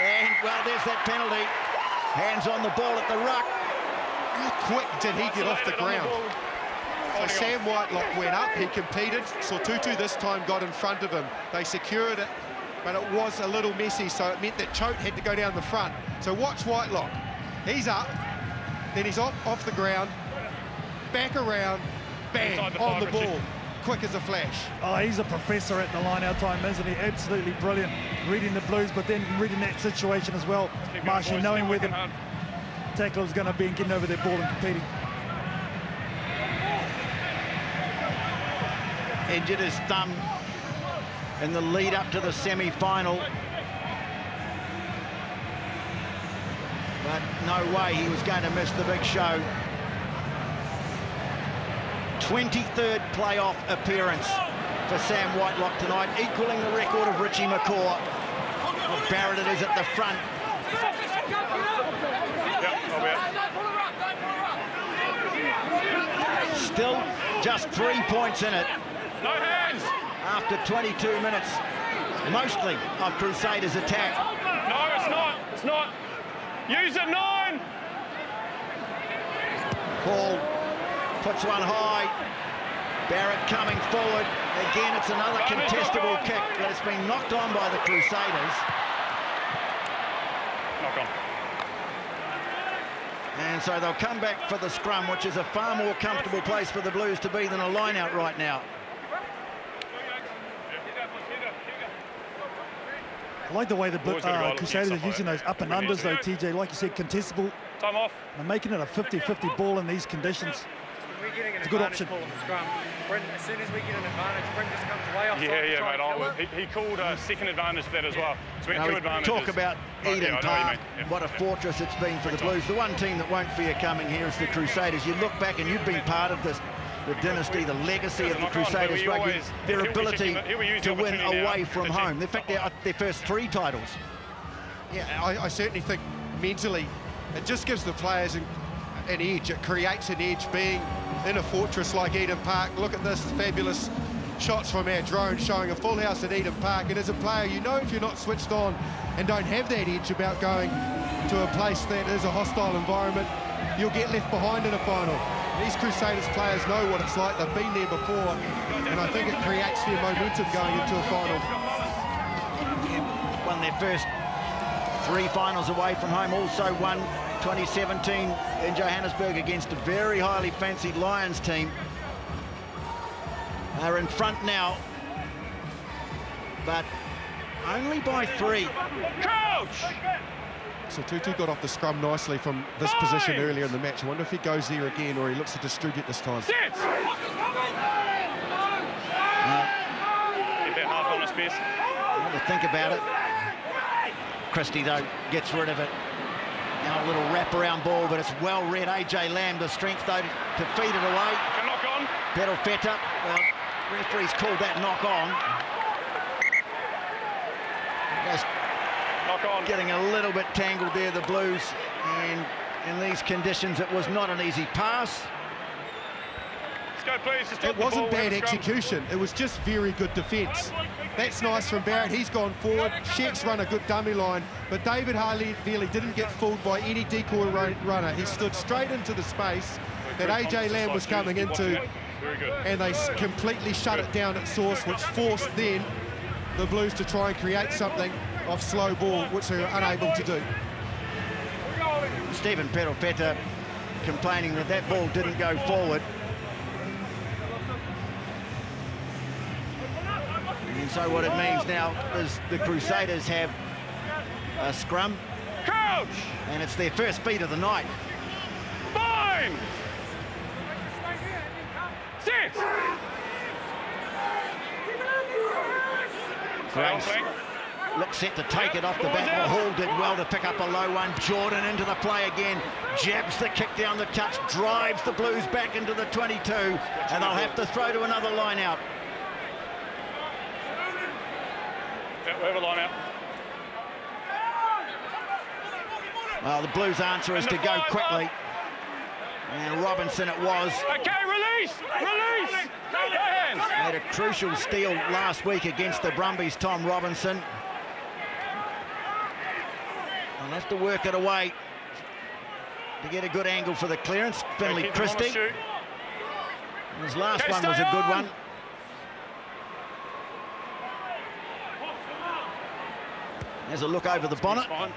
Speaker 1: And, well, there's that penalty. Hands on the ball at the ruck.
Speaker 3: How quick did he get off the ground? So Sam Whitelock went up, he competed. Satutu this time got in front of him. They secured it, but it was a little messy, so it meant that Choke had to go down the front. So watch Whitelock. He's up, then he's off the ground, back around, bang, on the ball, quick as a flash.
Speaker 4: Oh, he's a professor at the line-out time, isn't he? Absolutely brilliant. Reading the Blues, but then reading that situation as well. Marshy knowing where the tackle is going to be and getting over their ball and competing.
Speaker 1: Injured his thumb in the lead up to the semi-final. But no way he was going to miss the big show. 23rd playoff appearance for Sam Whitelock tonight, equaling the record of Richie McCaw. Well, Barrett it is at the front. Still just 3 points in it.
Speaker 2: No hands!
Speaker 1: After 22 minutes, mostly of Crusaders attack.
Speaker 2: No, it's not. It's not. Use it, 9!
Speaker 1: Paul puts one high. Barrett coming forward. Again, it's another contestable kick, but it's been knocked on by the Crusaders.
Speaker 2: Knock on.
Speaker 1: And so they'll come back for the scrum, which is a far more comfortable place for the Blues to be than a line-out right now.
Speaker 4: I like the way the Crusaders are using those up and unders, though, TJ. Like you said, contestable.
Speaker 2: Time off.
Speaker 4: And making it a 50-50 ball in these conditions. It's a good option.
Speaker 6: As soon as we get an advantage, Brent just comes way off.
Speaker 2: Yeah, mate. He called a second advantage for that as well. So we had two advantages.
Speaker 1: Talk about Eden Park, what a fortress it's been for the Blues. The one team that won't fear coming here is the Crusaders. You look back and you've been part of this, the dynasty, the legacy of the Crusaders rugby, their ability to win away from home. In fact, their first 3 titles.
Speaker 3: Yeah, I certainly think mentally it just gives the players an edge. It creates an edge being in a fortress like Eden Park. Look at this, fabulous shots from our drone showing a full house at Eden Park. And as a player, you know if you're not switched on and don't have that edge about going to a place that is a hostile environment, you'll get left behind in a final. These Crusaders players know what it's like. They've been there before, and I think it creates their momentum going into a final.
Speaker 1: Won their first 3 finals away from home, also won 2017 in Johannesburg against a very highly fancied Lions team. They're in front now, but only by 3.
Speaker 2: Coach!
Speaker 3: So Tutu got off the scrum nicely from this position earlier in the match. I wonder if he goes there again or he looks to distribute this time.
Speaker 2: Get that half on his best.
Speaker 1: Have to think about it. Christie, though, gets rid of it. Now a little wrap-around ball, but it's well read. AJ Lamb, the strength, though, to feed it away.
Speaker 2: Knock on.
Speaker 1: Pedal Feta. Well, referee's called that knock on. Just
Speaker 2: knock on.
Speaker 1: Getting a little bit tangled there, the Blues. And in these conditions, it was not an easy pass.
Speaker 2: go, please. Just drop
Speaker 3: It
Speaker 2: the
Speaker 3: wasn't
Speaker 2: ball,
Speaker 3: bad
Speaker 2: have a scrum.
Speaker 3: execution. It was just very good defence. That's nice from Barrett. He's gone forward. Sheck's run a good dummy line, but David Harley-Veely didn't get fooled by any decoy runner. He stood straight into the space that AJ Lamb was coming into, and they completely shut it down at source, which forced then the Blues to try and create something off slow ball, which they were unable to do.
Speaker 1: Stephen Perofeta complaining that that ball didn't go forward. And so what it means now is the Crusaders have a scrum.
Speaker 2: Crouch!
Speaker 1: And it's their first beat of the night.
Speaker 2: Fine! Sit!
Speaker 1: Grace looks set to take it off the back. Hall did well to pick up a low one. Beauden into the play again. Jabs the kick down the touch. Drives the Blues back into the 22. And they'll have to throw to another line out.
Speaker 2: Yeah, we have a line out.
Speaker 1: Well, the Blues' answer is to go quickly. And Robinson it was.
Speaker 2: Okay, release! Release! Go hands!
Speaker 1: Made a crucial steal last week against the Brumbies, Tom Robinson. They'll have to work it away to get a good angle for the clearance. Finley Christie. His last one was a good one. There's a look over the bonnet. And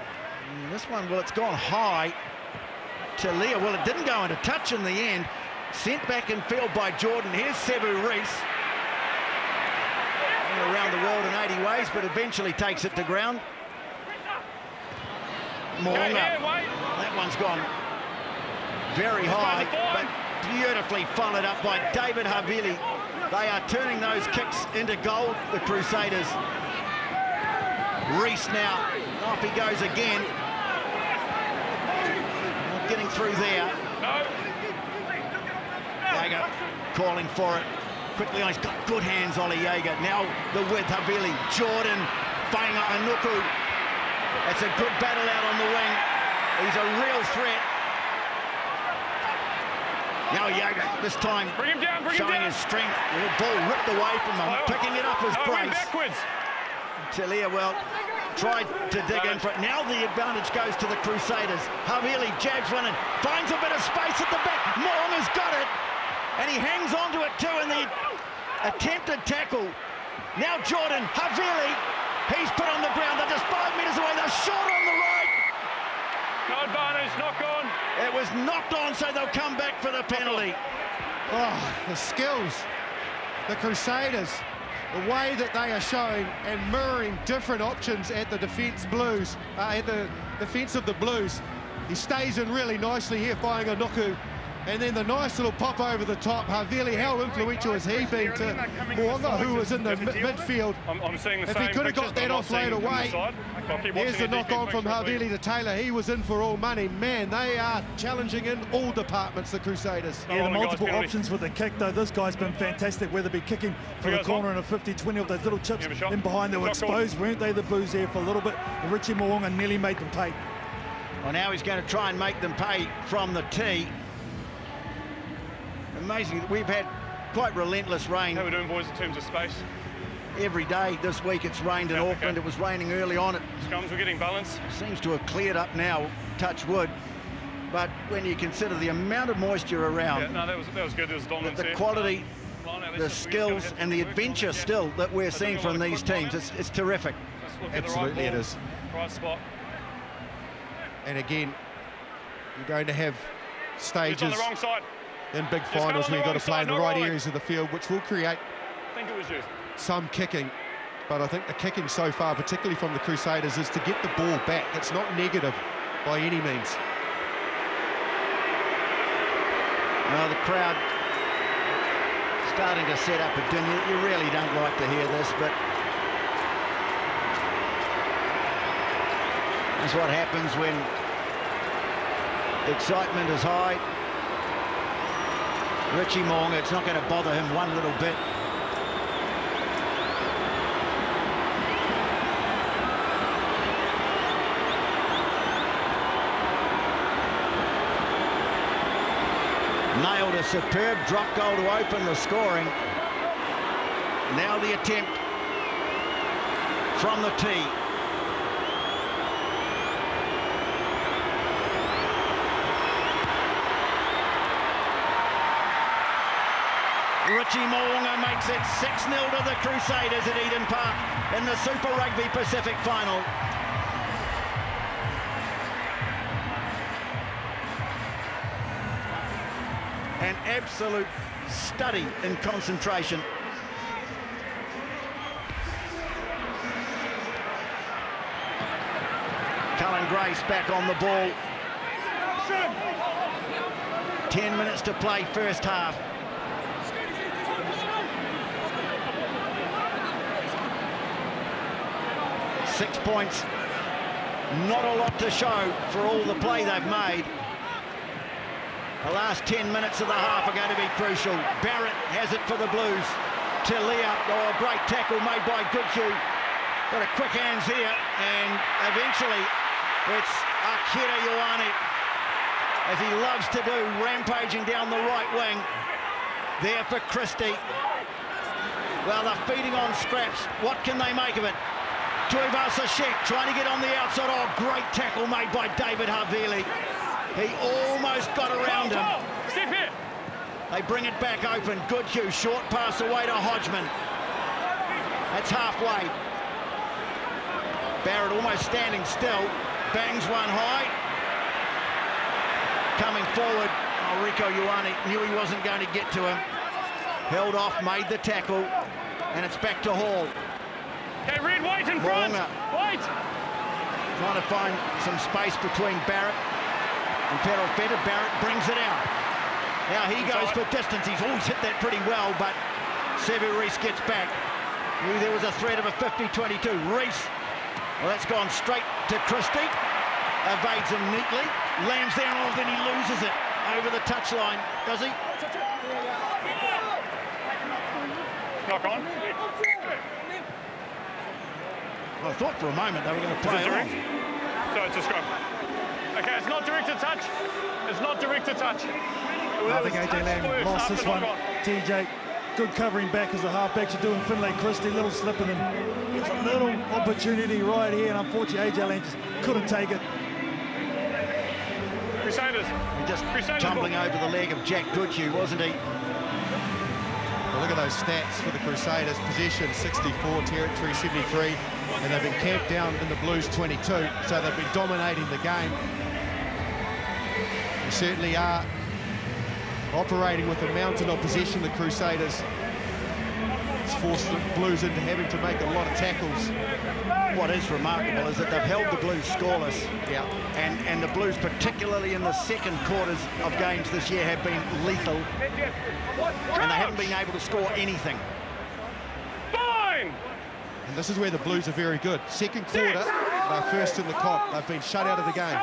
Speaker 1: this one, well, it's gone high to Leah. Well, it didn't go into touch in the end. Sent back in field by Jordan. Here's Sevu Reece. Around the world in 80 ways, but eventually takes it to ground. Moonga. That one's gone very high, but beautifully followed up by David Havili. They are turning those kicks into gold, the Crusaders. Reece now, off he goes again. Not getting through there. Jaeger calling for it. Quickly, he's got good hands, Ollie Jaeger. Now the width, Havili, Jordan, Fainga Anuku. That's a good battle out on the wing. He's a real threat. Now Jaeger, this time showing his strength. The ball ripped away from him, picking it up as Brace. Talia, well, tried to dig in for it. Now the advantage goes to the Crusaders. Havili jabs one and finds a bit of space at the back. Moong has got it. And he hangs on to it too in the attempted tackle. Now Jordan, Havili, he's put on the ground. They're just 5 metres away. They're short on the right.
Speaker 2: No advantage, knock on.
Speaker 1: It was knocked on, so they'll come back for the penalty.
Speaker 3: Oh, the skills. The Crusaders, the way that they are showing and mirroring different options at the defence Blues, at the defence of the Blues. He stays in really nicely here, Fainga Anuku. And then the nice little pop over the top. Havili, how influential has he been to Moonga, who was in the midfield?
Speaker 2: I'm seeing the
Speaker 3: if
Speaker 2: same
Speaker 3: he could have got that offload away, here's the knock on from Havili to Taylor. He was in for all money. Man, they are challenging in all departments, the Crusaders.
Speaker 4: Yeah, the multiple options with the kick, though. This guy's been fantastic, whether it be kicking for the corner in a 50-20 of those little chips in behind. They were exposed, weren't they, the Blues there for a little bit. Richie Moonga nearly made them pay.
Speaker 1: Well, now he's going to try and make them pay from the tee. Amazing. We've had quite relentless rain.
Speaker 2: How are we doing, boys, in terms of space?
Speaker 1: Every day this week it's rained in Auckland. It was raining early on. It
Speaker 2: scrums, we're getting balance.
Speaker 1: Seems to have cleared up now, touch wood. But when you consider the amount of moisture around,
Speaker 2: no, that was good. There was dominance
Speaker 1: the quality, the skills and the adventure still that we're seeing from these teams, it's terrific.
Speaker 3: Absolutely it is.
Speaker 2: Right spot.
Speaker 3: And again, you're going to have stages
Speaker 2: on the wrong side.
Speaker 3: In big finals where you've got to play in the right areas of the field, which will create some kicking. But I think the kicking so far, particularly from the Crusaders, is to get the ball back. It's not negative by any means.
Speaker 1: Well, the crowd starting to set up a din. You really don't like to hear this, but that's what happens when the excitement is high. Richie Moonga, it's not going to bother him one little bit. Nailed a superb drop goal to open the scoring. Now the attempt from the tee. Richie makes it 6-0 to the Crusaders at Eden Park in the Super Rugby Pacific Final. An absolute study in concentration. Cullen Grace back on the ball. 10 minutes to play first half. Six points, not a lot to show for all the play they've made. The last 10 minutes of the half are going to be crucial. Barrett has it for the Blues. To Lineout, oh, great tackle made by Goodhue. Got a quick hands here, and eventually it's Akira Ioane, as he loves to do, rampaging down the right wing. There for Christie. Well, they're feeding on scraps. What can they make of it? Tuivasa Sheck trying to get on the outside. Oh, great tackle made by David Havili. He almost got around him.
Speaker 2: Step here.
Speaker 1: They bring it back open. Goodhue, short pass away to Hodgman. That's halfway. Barrett almost standing still. Bangs one high. Coming forward. Oh, Rico Ioane knew he wasn't going to get to him. Held off, made the tackle, and it's back to Hall.
Speaker 2: Okay, Red, wait in front. Wait.
Speaker 1: Trying to find some space between Barrett and Perofeta. Barrett brings it out. Now he goes for distance. He's always hit that pretty well, but Sevu Reece gets back. Knew there was a threat of a 50-22. Reece, well, that's gone straight to Christie. Evades him neatly. Lands there, and then he loses it over the touchline. Does he?
Speaker 2: Knock on.
Speaker 1: I thought for a moment they were going to play it on.
Speaker 2: So it's a scrum. Okay, it's not direct to touch. It's not direct to touch.
Speaker 4: I think AJ Lamb lost this one. TJ, good covering back as the halfbacks are doing. Finlay Christie, little slipping, and there's a little opportunity right here, and unfortunately AJ Lamb just couldn't take it.
Speaker 2: Crusaders.
Speaker 1: Just tumbling over the leg of Jack Goodhue, wasn't he?
Speaker 3: Well, look at those stats for the Crusaders. Possession 64, territory 73, and they've been camped down in the Blues 22, so they've been dominating the game. They certainly are operating with a mountain of possession, the Crusaders. It's forced the Blues into having to make a lot of tackles.
Speaker 1: What is remarkable is that they've held the Blues scoreless.
Speaker 3: Yeah.
Speaker 1: And the Blues, particularly in the second quarters of games this year, have been lethal. And they haven't been able to score anything.
Speaker 2: Fine!
Speaker 3: And this is where the Blues are very good. Second quarter, they're first in the comp. They've been shut out of the game.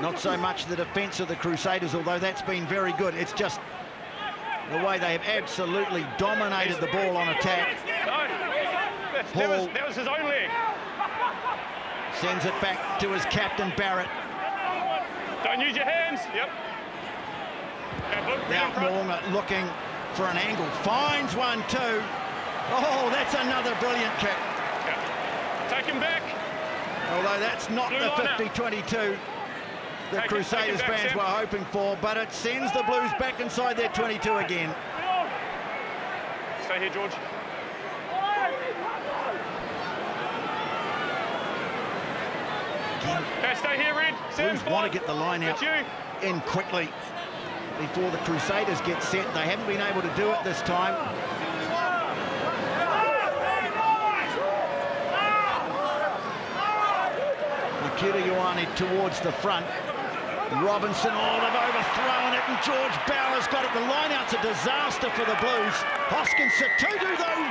Speaker 1: Not so much the defence of the Crusaders, although that's been very good. It's just the way they have absolutely dominated the ball on attack.
Speaker 2: No, that was his own leg.
Speaker 1: Sends it back to his captain, Barrett.
Speaker 2: Don't use your hands. Yep.
Speaker 1: Now Moonga looking for an angle. Finds one too. Oh, that's another brilliant kick.
Speaker 2: Yeah. Take him back.
Speaker 1: Although that's not
Speaker 2: Blue
Speaker 1: the
Speaker 2: line
Speaker 1: 50-22 the Crusaders
Speaker 2: back,
Speaker 1: fans
Speaker 2: Sam.
Speaker 1: were hoping for, but it sends the Blues back inside their 22 again.
Speaker 2: Stay here, George. Okay, stay here, Red.
Speaker 1: Blues want to get the line out in quickly before the Crusaders get set. They haven't been able to do it this time. Akira Ioane towards the front. Robinson, oh, they've overthrown it, and George Bower's got it. The line-out's a disaster for the Blues. Hoskins Satutu, though,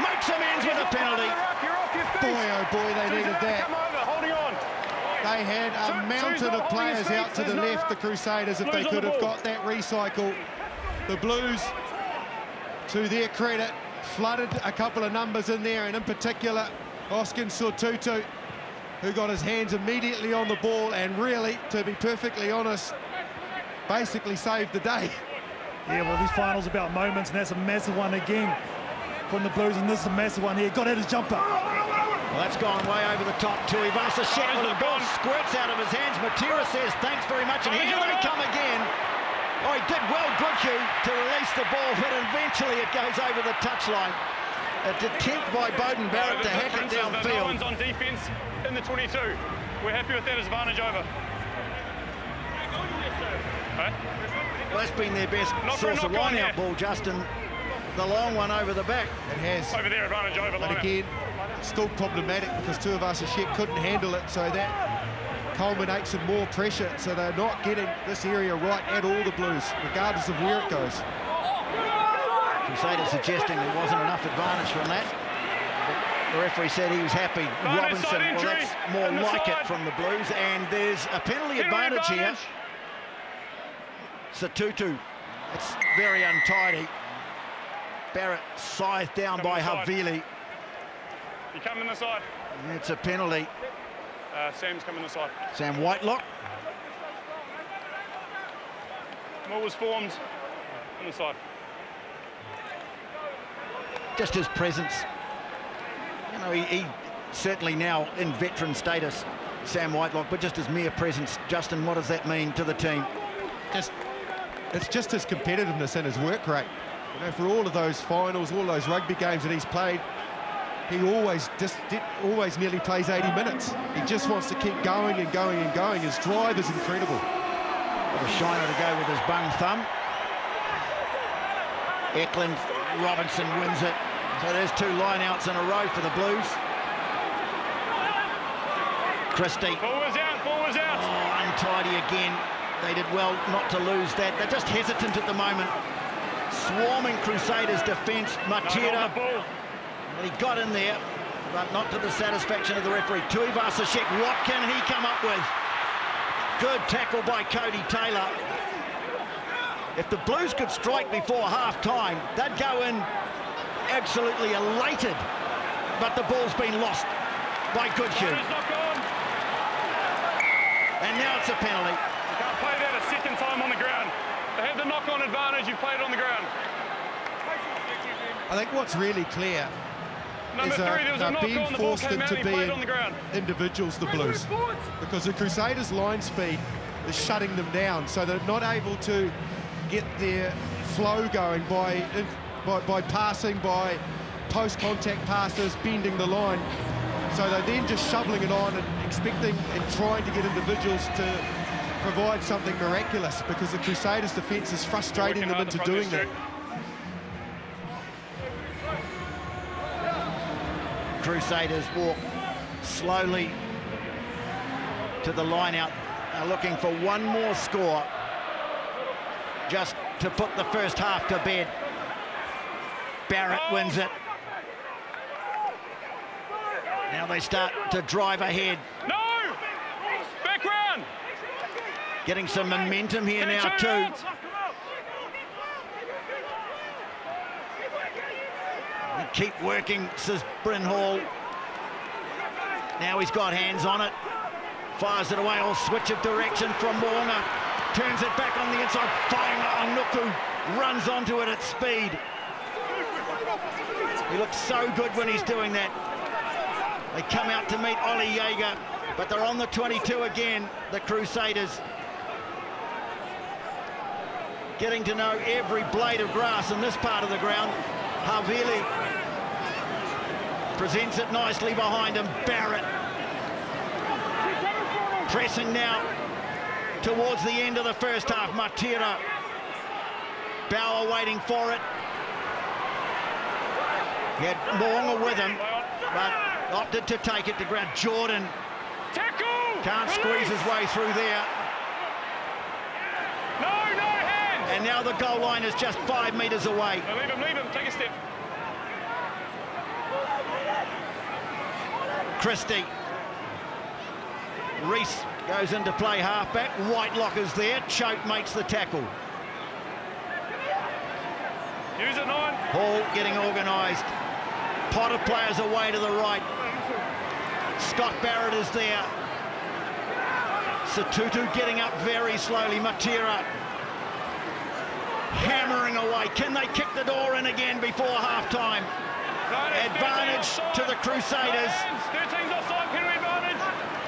Speaker 1: makes amends with a penalty.
Speaker 3: Boy, oh boy, they needed that.
Speaker 2: Come over, holding on.
Speaker 3: They had a mountain of players out to the left, the Crusaders, if they could have got that recycle. The Blues, to their credit, flooded a couple of numbers in there, and in particular, Hoskins Satutu, who got his hands immediately on the ball, and really, to be perfectly honest, basically saved the day.
Speaker 4: Yeah, well, these finals are about moments, and that's a massive one again from the Blues, and this is a massive one here. Got at his jumper.
Speaker 1: Well, that's gone way over the top too. Ivasa Shek with the ball squirts out of his hands. Matera says thanks very much, and here they come again. Oh, he did well, Goodhue, to release the ball, but eventually it goes over the touchline. An attempt by Beauden Barrett to hack it downfield.
Speaker 2: No one's on defence in the 22. We're happy with that advantage over. Okay.
Speaker 1: Well, that's been their best source of line-out ball, Justin. The long one over the back.
Speaker 3: It has.
Speaker 2: Over there, advantage over.
Speaker 3: But again, still problematic because two of us couldn't handle it, so that culminates in more pressure. So they're not getting this area right at all, the Blues, regardless of where it goes.
Speaker 1: Crusaders suggesting there wasn't enough advantage from that. But the referee said he was happy. Robinson, well, that's more like it from the Blues. And there's a penalty advantage here. Satutu, it's very untidy. Barrett scythed down by Havili.
Speaker 2: You come in the side.
Speaker 1: It's a penalty.
Speaker 2: Sam's coming the side.
Speaker 1: Sam Whitelock.
Speaker 2: What was formed on the side?
Speaker 1: Just his presence. You know, he certainly now in veteran status, Sam Whitelock, but just his mere presence. Justin, what does that mean to the team?
Speaker 3: It's just his competitiveness and his work rate. You know, for all of those finals, all those rugby games that he's played, he always nearly plays 80 minutes. He just wants to keep going and going and going. His drive is incredible.
Speaker 1: What a shiner to go with his bung thumb. Eklund, Robinson wins it. So there's two line-outs in a row for the Blues. Christie.
Speaker 2: Ball was out, ball was out.
Speaker 1: Oh, untidy again. They did well not to lose that. They're just hesitant at the moment. Swarming Crusaders defence. Matera. Well, he got in there, but not to the satisfaction of the referee. Tuivasa Shek, what can he come up with? Good tackle by Cody Taylor. If the Blues could strike before half-time, they'd go in absolutely elated. But the ball's been lost by Goodhue. And now it's a penalty.
Speaker 2: You can't play that a second time on the ground. They have the knock-on advantage, you play it on the ground.
Speaker 3: I think what's really clear
Speaker 2: Number
Speaker 3: is
Speaker 2: three, there was a knock
Speaker 3: being
Speaker 2: on, the ball
Speaker 3: forced
Speaker 2: came out,
Speaker 3: into
Speaker 2: he played
Speaker 3: being
Speaker 2: on the ground.
Speaker 3: individuals, the Blues, because the Crusaders' line speed is shutting them down, so they're not able to get their flow going by passing, by post-contact passes, bending the line. So they're then just shoveling it on and expecting and trying to get individuals to provide something miraculous, because the Crusaders' defence is frustrating them into doing that.
Speaker 1: Crusaders walk slowly to the line-out. They're looking for one more score just to put the first half to bed. Barrett wins it. Now they start to drive ahead.
Speaker 2: No! Back round!
Speaker 1: Getting some momentum here now too. They keep working, says Bryn Hall. Now he's got hands on it. Fires it away, or switch of direction from Moonga. Turns it back on the inside. Whainga Onuku runs onto it at speed. He looks so good when he's doing that. They come out to meet Ollie Jaeger, but they're on the 22 again, the Crusaders. Getting to know every blade of grass in this part of the ground. Havili presents it nicely behind him. Barrett pressing now towards the end of the first half. Matera, Bauer waiting for it. He had Moonga with him, but opted to take it to ground. Jordan can't squeeze his way through there.
Speaker 2: No hands!
Speaker 1: And now the goal line is just 5 metres away.
Speaker 2: No, leave him, take a step.
Speaker 1: Christie. Reese goes into play halfback. Whitelock is there. Choate makes the tackle.
Speaker 2: Use it, 9.
Speaker 1: Hall getting organised. Pot of players away to the right. Scott Barrett is there. Satutu getting up very slowly. Matera hammering away. Can they kick the door in again before half-time? Advantage to the Crusaders.
Speaker 2: 13's offside, penalty advantage.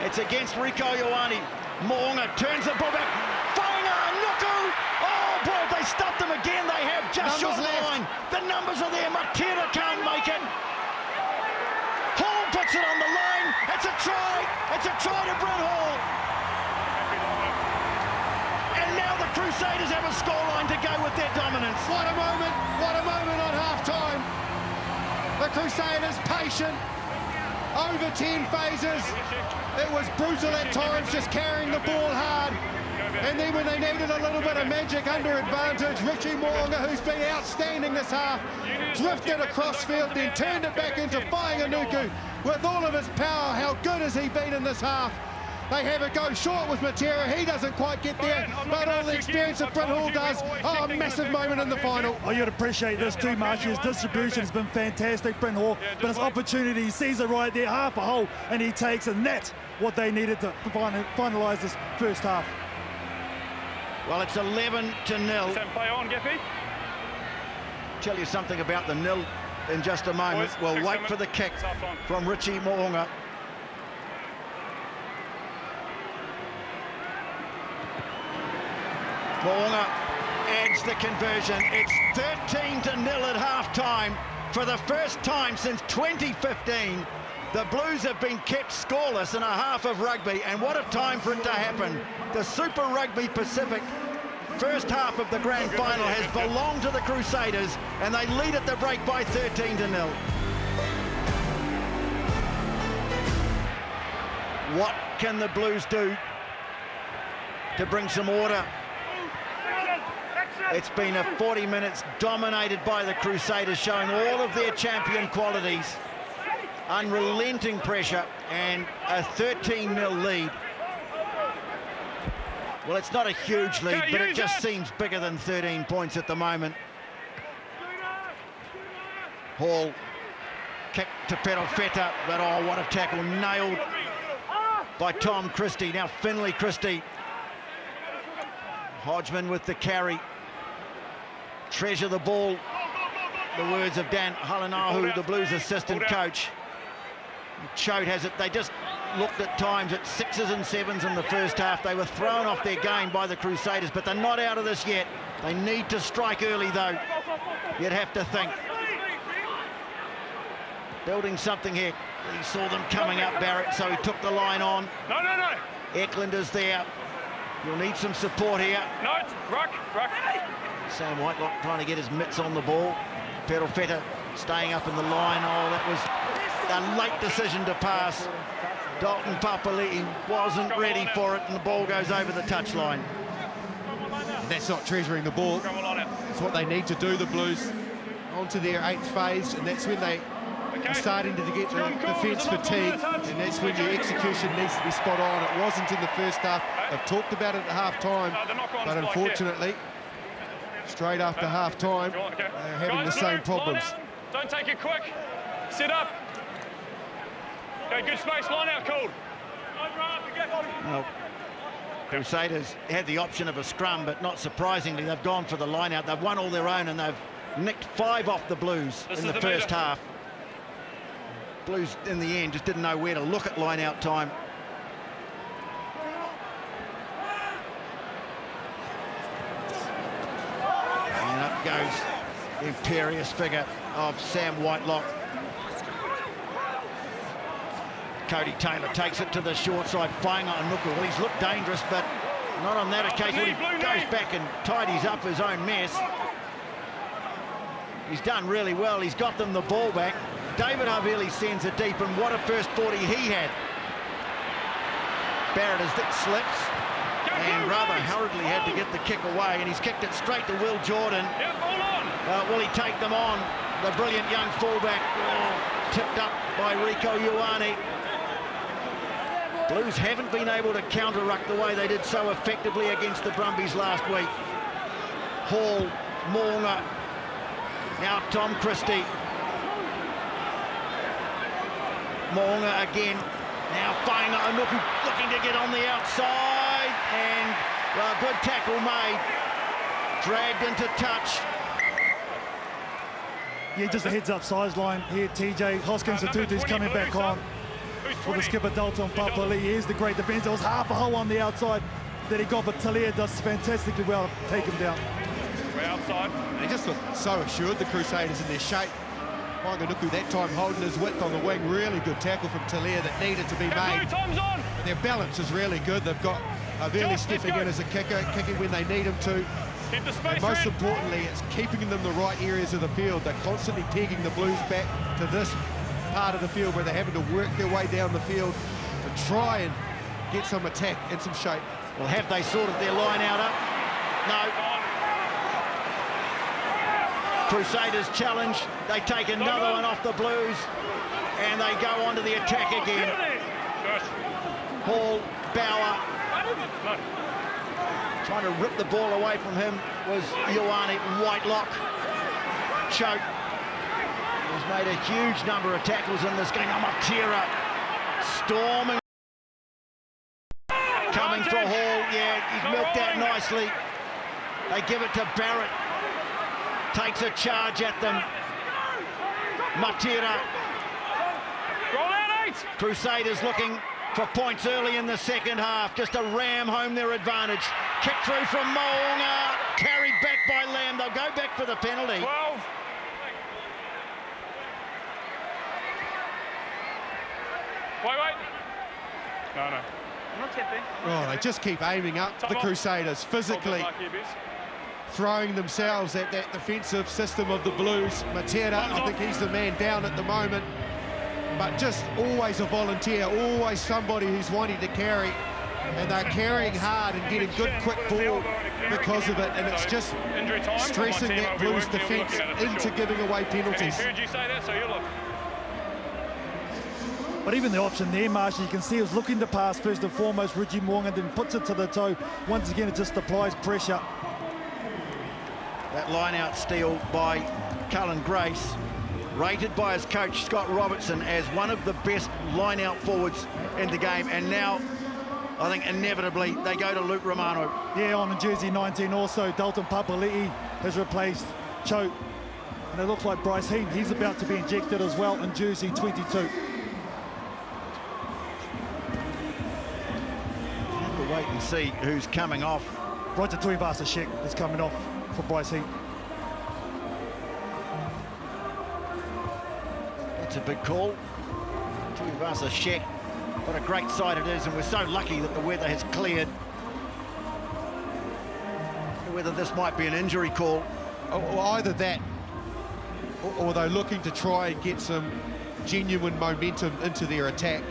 Speaker 1: It's against Rico Ioane. Mo'unga turns the ball back. Whainga, Nuku. Oh boy, if they stuffed them again, they have just short of the line. The numbers are there. Matera can't make it. Hall puts it on the line. It's a try. It's a try to Brett Hall. And now the Crusaders have a scoreline to go with their dominance.
Speaker 3: What a moment on half-time. The Crusaders patient, over 10 phases. It was brutal at times, just carrying the ball hard. And then when they needed a little bit of magic under advantage, Richie Mo'unga, who's been outstanding this half, drifted across field, then turned it back into Whainga with all of his power. How good has he been in this half? They have it go short with Matera. He doesn't quite get there, but all the experience that Brett Hall does. Oh, a massive moment in the final.
Speaker 4: Oh, you'd appreciate this too, Marsh. His distribution has been fantastic, Brett Hall. But his opportunity, he sees it right there, half a hole, and he takes it. And that's what they needed to finalise this first half.
Speaker 1: Well, it's 11-0.
Speaker 2: Play on, Gappy.
Speaker 1: Tell you something about the nil in just a moment. We'll wait for the kick from Richie Mo'unga. Mo'unga adds the conversion. It's 13-0 at half-time. For the first time since 2015, the Blues have been kept scoreless in a half of rugby, and what a time for it to happen. The Super Rugby Pacific first half of the grand final has belonged to the Crusaders, and they lead at the break by 13-0. What can the Blues do to bring some order? It's been a 40 minutes dominated by the Crusaders, showing all of their champion qualities. Unrelenting pressure and a 13-0 lead. Well, it's not a huge lead, but it just seems bigger than 13 points at the moment. Hall, kick to Perofeta, but oh, what a tackle, nailed by Tom Christie. Now Finlay Christie. Hodgman with the carry. Treasure the ball. The words of Dan Halanahu, the Blues assistant coach. Choate has it. They just looked at times at 6s and 7s in the first half. They were thrown off their game by the Crusaders, but they're not out of this yet. They need to strike early, though. You'd have to think. Building something here. He saw them coming up, Barrett, so he took the line on.
Speaker 2: No.
Speaker 1: Eklund is there. You'll need some support here.
Speaker 2: No, it's ruck.
Speaker 1: Sam Whitelock trying to get his mitts on the ball. Perofeta staying up in the line. Oh, that was a late decision to pass. Dalton Papali'i wasn't ready for it, and the ball goes over the touchline.
Speaker 3: And that's not treasuring the ball. It's what they need to do, the Blues. Onto their 8th phase, and that's when they are starting to get the defence fatigue, and that's when your execution needs to be spot on. It wasn't in the first half. I've talked about it at half-time, but unfortunately, straight after half-time, they're having the same problems.
Speaker 2: Don't take it quick. Sit up. Okay, good space, line out, called.
Speaker 1: Well, Crusaders had the option of a scrum, but not surprisingly, they've gone for the line out. They've won all their own, and they've nicked 5 off the Blues in the first half. Blues, in the end, just didn't know where to look at line out time. And up goes the imperious figure of Sam Whitelock. Cody Taylor takes it to the short side. Whainga and Nuku. Well, he's looked dangerous, but not on that occasion. He goes back and tidies up his own mess. He's done really well. He's got them the ball back. David Havili sends it deep, and what a first 40 he had. Barrett as it slips, and rather hurriedly had to get the kick away, and he's kicked it straight to Will Jordan. Will he take them on? The brilliant young fullback, tipped up by Rico Ioane. Blues haven't been able to counter-ruck the way they did so effectively against the Brumbies last week. Hall, Mo'unga, now Tom Christie. Mo'unga again, now Whainga and Nuku looking to get on the outside, and a good tackle made. dragged into touch.
Speaker 4: Yeah, just a heads-up sideline here, TJ. Hoskins Tutu's coming back on for the skipper, Dalton Papali. Here's the great defence. There was half a hole on the outside that he got, but Talia does fantastically well to take him down.
Speaker 2: We're outside.
Speaker 3: They just look so assured, the Crusaders, in their shape. Wanganuku that time holding his width on the wing. Really good tackle from Talia that needed to be made.
Speaker 2: Time's on.
Speaker 3: And their balance is really good. They've got Aveli stepping in as a kicker, kicking when they need him to.
Speaker 2: Keep the space,
Speaker 3: And most importantly, it's keeping them in the right areas of the field. They're constantly pegging the Blues back to this part of the field where they're having to work their way down the field to try and get some attack and some shape.
Speaker 1: Well, have they sorted their line out up? No. Crusaders challenge. They take another one off the Blues, and they go on to the attack again. Hall, Bauer. Trying to rip the ball away from him was Ioane Whitelock. Choke. He's made a huge number of tackles in this game. Amatera storming. Coming for Hall. Yeah, he's milked that nicely. They give it to Barrett. Takes a charge at them. Matera.
Speaker 2: Roll out 8.
Speaker 1: Crusaders looking for points early in the second half, just to ram home their advantage. Kick through from Moonga, carried back by Lamb. They'll go back for the penalty.
Speaker 2: 12. Wait. No.
Speaker 6: I'm not tipping.
Speaker 3: Oh, they just keep aiming up, the Crusaders, physically throwing themselves at that defensive system of the Blues. Matera, I think he's the man down at the moment, but just always a volunteer, always somebody who's wanting to carry, and they're carrying hard and getting good quick ball because of it, and it's just stressing that Blues defence into giving away penalties.
Speaker 2: Heard you say that, so you look.
Speaker 4: But even the option there, Marshall, you can see he was looking to pass first and foremost, Richie Morgan, then puts it to the toe. Once again, it just applies pressure.
Speaker 1: That line-out steal by Cullen Grace, rated by his coach, Scott Robertson, as one of the best line-out forwards in the game. And now, I think, inevitably, they go to Luke Romano.
Speaker 4: Yeah, on in jersey 19 also, Dalton Papali'i has replaced Choke. And it looks like Bryce Heaton, he's about to be injected as well in jersey 22.
Speaker 1: We'll wait and see who's coming off.
Speaker 4: Roger Tuivasa-Sheck is coming off for Bryce Heaton.
Speaker 1: That's a big call. Tuivasa-Sheck, what a great sight it is, and we're so lucky that the weather has cleared. Whether this might be an injury call.
Speaker 3: Or either that, or they're looking to try and get some genuine momentum into their attack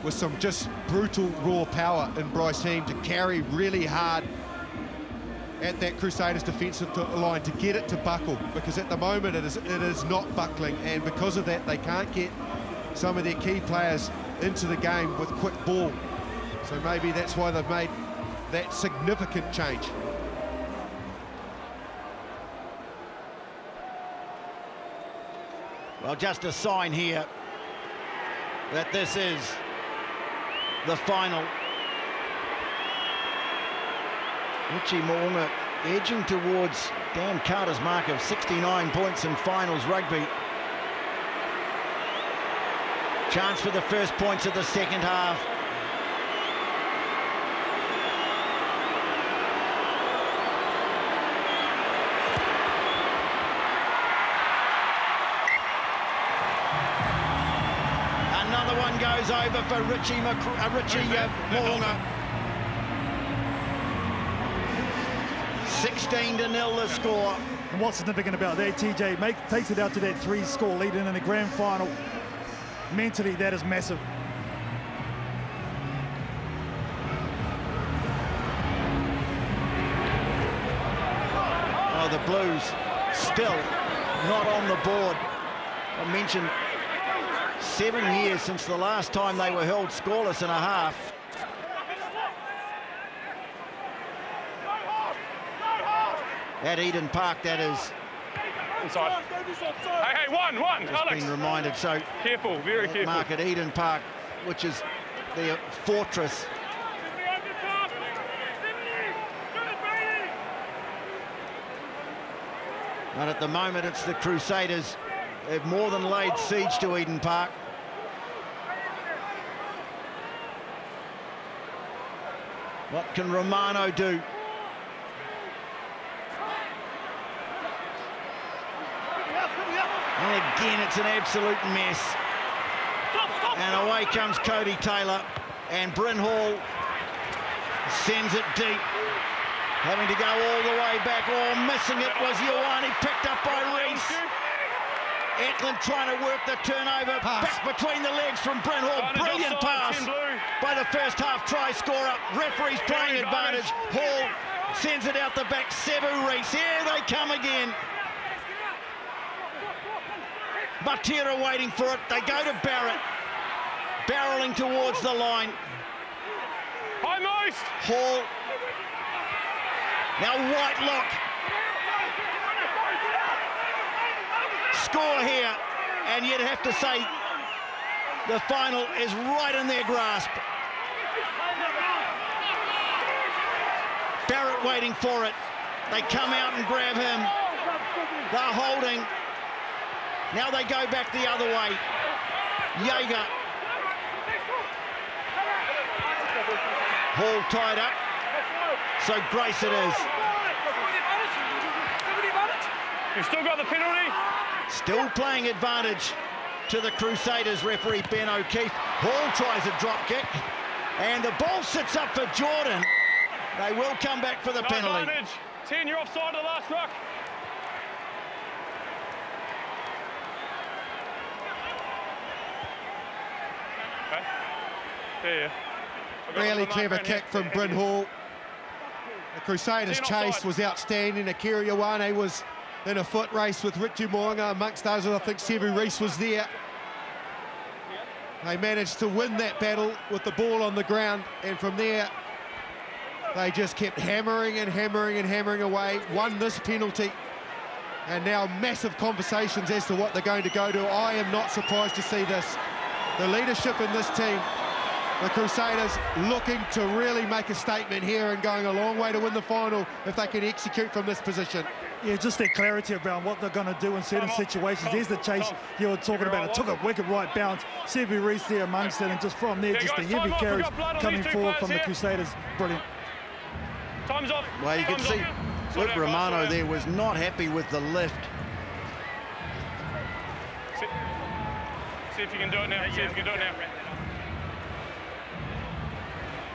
Speaker 3: with some just brutal raw power in Bryce Heaton to carry really hard at that Crusaders defensive line to get it to buckle, because at the moment it is not buckling, and because of that they can't get some of their key players into the game with quick ball. So maybe that's why they've made that significant change.
Speaker 1: Well, just a sign here that this is the final. Richie Moonga edging towards Dan Carter's mark of 69 points in finals rugby. Chance for the first points of the second half. Another one goes over for Richie Moonga. 16-0 the score.
Speaker 4: And what's significant about that, TJ, takes it out to that 3-score lead in the grand final. Mentally, that is massive.
Speaker 1: Oh, the Blues still not on the board. I mentioned 7 years since the last time they were held scoreless in a half. At Eden Park, that is.
Speaker 2: Inside. Hey, one,
Speaker 1: Just
Speaker 2: Alex.
Speaker 1: been reminded, so
Speaker 2: Careful, very careful.
Speaker 1: Mark at Eden Park, which is their fortress. And at the moment, it's the Crusaders. They've more than laid siege to Eden Park. What can Romano do? And again, it's an absolute mess. And away comes Cody Taylor. And Bryn Hall sends it deep. Having to go all the way back. Oh, missing it was Ioane, picked up by Reese. Auckland trying to work the turnover. Back between the legs from Bryn Hall. Brilliant pass by the first half try scorer. Referee's playing advantage. Hall sends it out the back. Sevu Reese. Here they come again. Matera waiting for it. They go to Barrett. Barreling towards the line.
Speaker 2: High most.
Speaker 1: Hall. Now Whitelock. Score here, and you'd have to say the final is right in their grasp. Barrett waiting for it. They come out and grab him. They're holding. Now they go back the other way. Jaeger. Hall tied up. So Grace it is.
Speaker 2: You've still got the penalty.
Speaker 1: Still playing advantage to the Crusaders, referee Ben O'Keefe. Hall tries a drop kick, and the ball sits up for Jordan. They will come back for the penalty.
Speaker 2: Advantage. 10, you're offside of the last ruck. Okay. There.
Speaker 3: Really clever kick from Bryn Hall. The Crusaders' chase was outstanding. Akira Ioane was in a foot race with Richie Mo'unga. Amongst others, I think Sevu Reese was there. They managed to win that battle with the ball on the ground, and from there, they just kept hammering and hammering and hammering away, won this penalty, and now massive conversations as to what they're going to go to. I am not surprised to see this. The leadership in this team, the Crusaders looking to really make a statement here and going a long way to win the final if they can execute from this position.
Speaker 4: Yeah, just their clarity around what they're going to do in certain situations. There's the chase you were talking about. It took a wicked right bounce. Sevu Reese there amongst it, and just from there, just the heavy carries coming forward from the Crusaders. Brilliant.
Speaker 2: Time's off.
Speaker 1: Well, you can see Luke Romano there was not happy with the lift.
Speaker 2: See if you can do it now. See if you can do it now.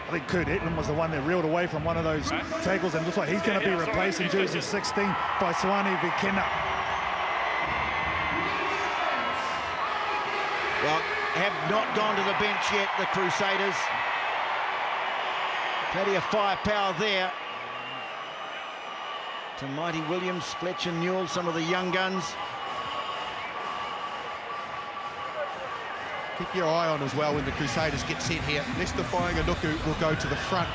Speaker 4: I think Kurt Eklund was the one that reeled away from one of those tackles, and looks like he's going to be replacing jersey 16 by Suani Vikena.
Speaker 1: Well, have not gone to the bench yet, the Crusaders. Plenty of firepower there. To Mighty Williams, Fletcher Newell, some of the young guns.
Speaker 3: Keep your eye on as well when the Crusaders get set here. Lester Fainganuku will go to the front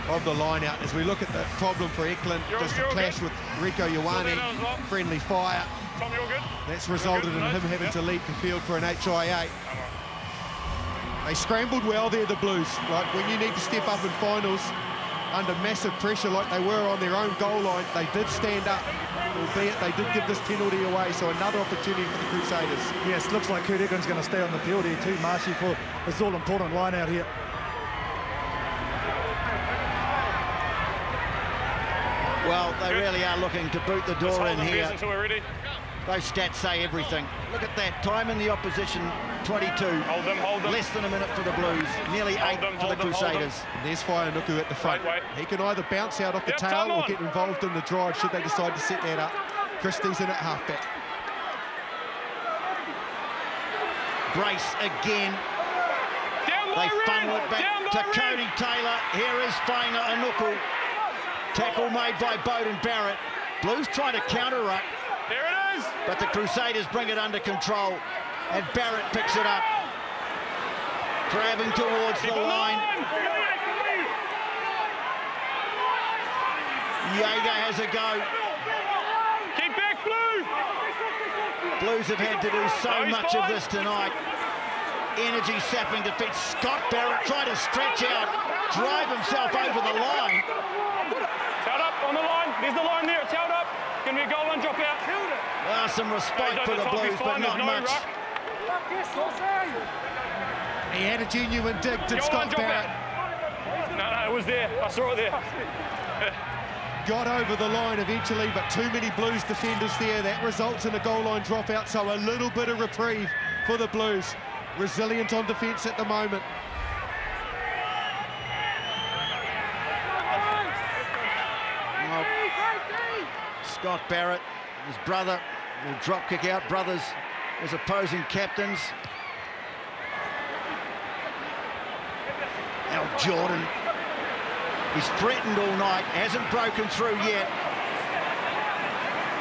Speaker 3: of the line-out as we look at the problem for Auckland. Just a clash with Rieko Ioane, friendly fire.
Speaker 2: Tom, you're good?
Speaker 3: That's resulted in him having to leave the field for an HIA. They scrambled well there, the Blues. Like when you need to step up in finals under massive pressure like they were on their own goal line, they did stand up, albeit they did give this penalty away, so another opportunity for the Crusaders.
Speaker 4: Yes, looks like Kurt Eklund's going to stay on the field here too, Marshy, for this all-important line out here.
Speaker 1: Well, they really are looking to boot the door in here.
Speaker 2: Until we're ready.
Speaker 1: Those stats say everything. Look at that, time in the opposition, 22.
Speaker 2: Hold them.
Speaker 1: Less than a minute for the Blues, nearly 8 for the Crusaders.
Speaker 3: And there's Fainganuku at the front.
Speaker 2: Wait.
Speaker 3: He can either bounce out off the tail or get involved in the drive should they decide to set that up. Christie's in at halfback.
Speaker 1: Brace again. They funnel it back to Cody Taylor. Here is Fainganuku. Tackle made by Beauden Barrett. Blues try to counter-ruck.
Speaker 2: There it is.
Speaker 1: But the Crusaders bring it under control. And Barrett picks it up. Grabbing towards the line. Jaeger has a go.
Speaker 2: Keep back, Blue.
Speaker 1: Blues have had to do so much of this tonight. Energy sapping defeat. Scott Barrett trying to stretch out, drive himself over the line.
Speaker 2: It's held up on the line. There's the line there. It's held up. going to be a goal line drop out.
Speaker 1: Some respite for the Blues, but not much.
Speaker 3: He had a genuine dig, did Scott Barrett.
Speaker 2: No, it was there. I saw it there.
Speaker 3: Got over the line eventually, but too many Blues defenders there. That results in a goal line dropout, so a little bit of reprieve for the Blues. Resilient on defence at the moment.
Speaker 1: Well, Scott Barrett, his brother, will drop kick out. Brothers as opposing captains. Now Jordan, he's threatened all night, hasn't broken through yet.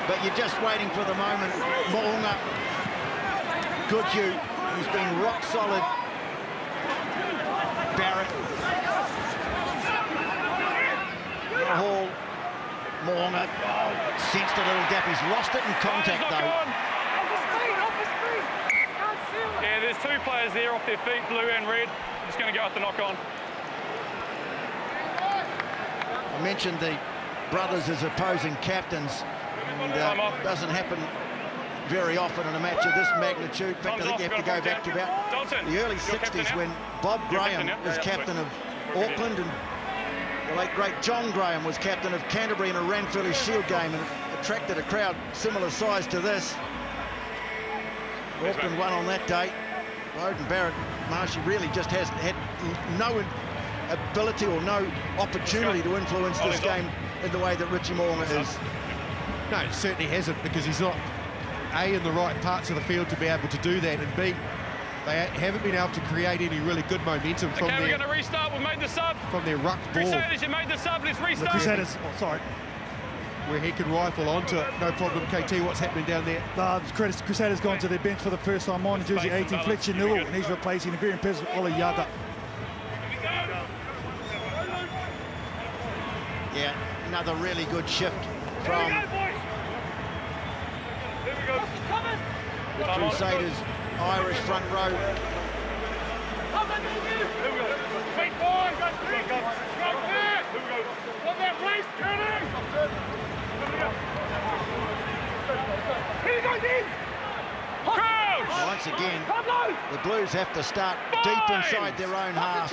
Speaker 1: But you're just waiting for the moment. Mo'unga, Goodhue, who's been rock solid. Barrett. Hall, Mo'unga, sensed a little gap. He's lost it in contact though.
Speaker 2: Yeah, there's two players there off their feet, blue and red. Just going to go with the knock-on.
Speaker 1: I mentioned the brothers as opposing captains, and doesn't happen very often in a match of this magnitude. In fact, I think you have to go back to about the early 60s when Bob Graham was captain of Auckland, and the late great John Graham was captain of Canterbury in a Ranfurly Shield game, and attracted a crowd similar size to this. Auckland won on that day. Beauden, Barrett, Marshy really just hasn't had no ability or no opportunity to influence this game in the way that Richie Mo'unga is.
Speaker 3: No, it certainly hasn't, because he's not, A, in the right parts of the field to be able to do that, and B, they haven't been able to create any really good momentum from
Speaker 2: we're going to restart. We've made the sub.
Speaker 3: From their ruck ball.
Speaker 2: Crusaders, you made the sub. Let's restart.
Speaker 4: The Crusaders, sorry.
Speaker 3: Where he can rifle onto it. No problem, KT. What's happening down there?
Speaker 4: Crusaders gone to their bench for the first time on. Jersey 18, Fletcher Newell, and he's replacing a very impressive Ola Yaga.
Speaker 1: Yeah, another really good shift from the Crusaders' Irish front row. Once again, the Blues have to start deep inside their own half.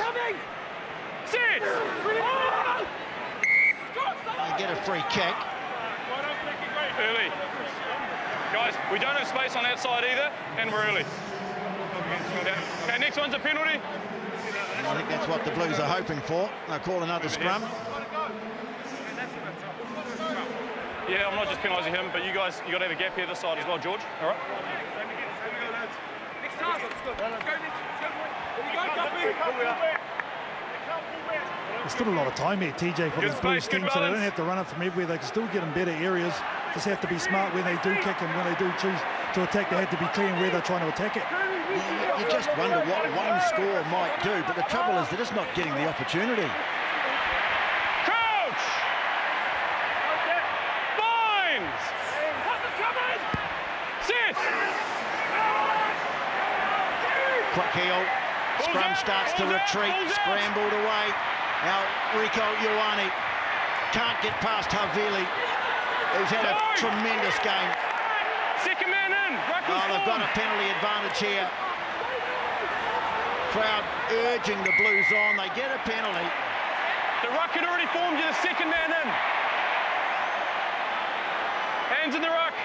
Speaker 1: They get a free kick.
Speaker 2: Early. Guys, we don't have space on that side either, and we're early. Okay, next one's a penalty.
Speaker 1: And I think that's what the Blues are hoping for. They'll call another scrum.
Speaker 2: Yeah, I'm not just penalising him, but you guys, you got to have a gap here this side as well, George. All right.
Speaker 4: There's still a lot of time here, TJ, for this Blues team, so they don't have to run it from everywhere. They can still get in better areas. Just have to be smart when they do kick, and when they do choose to attack, they have to be clear where they're trying to attack it.
Speaker 1: Yeah, you just wonder what one score might do, but the trouble is they're just not getting the opportunity.
Speaker 2: Coach! Fines! Sit!
Speaker 1: Quick heel. Scrum starts to retreat, scrambled away. Now Rico Ioane can't get past Havili, who's had a tremendous game.
Speaker 2: Second man in.
Speaker 1: They've got a penalty advantage here. Crowd urging the Blues on. They get a penalty.
Speaker 2: The ruck had already formed. You're the second man in. Hands in the ruck.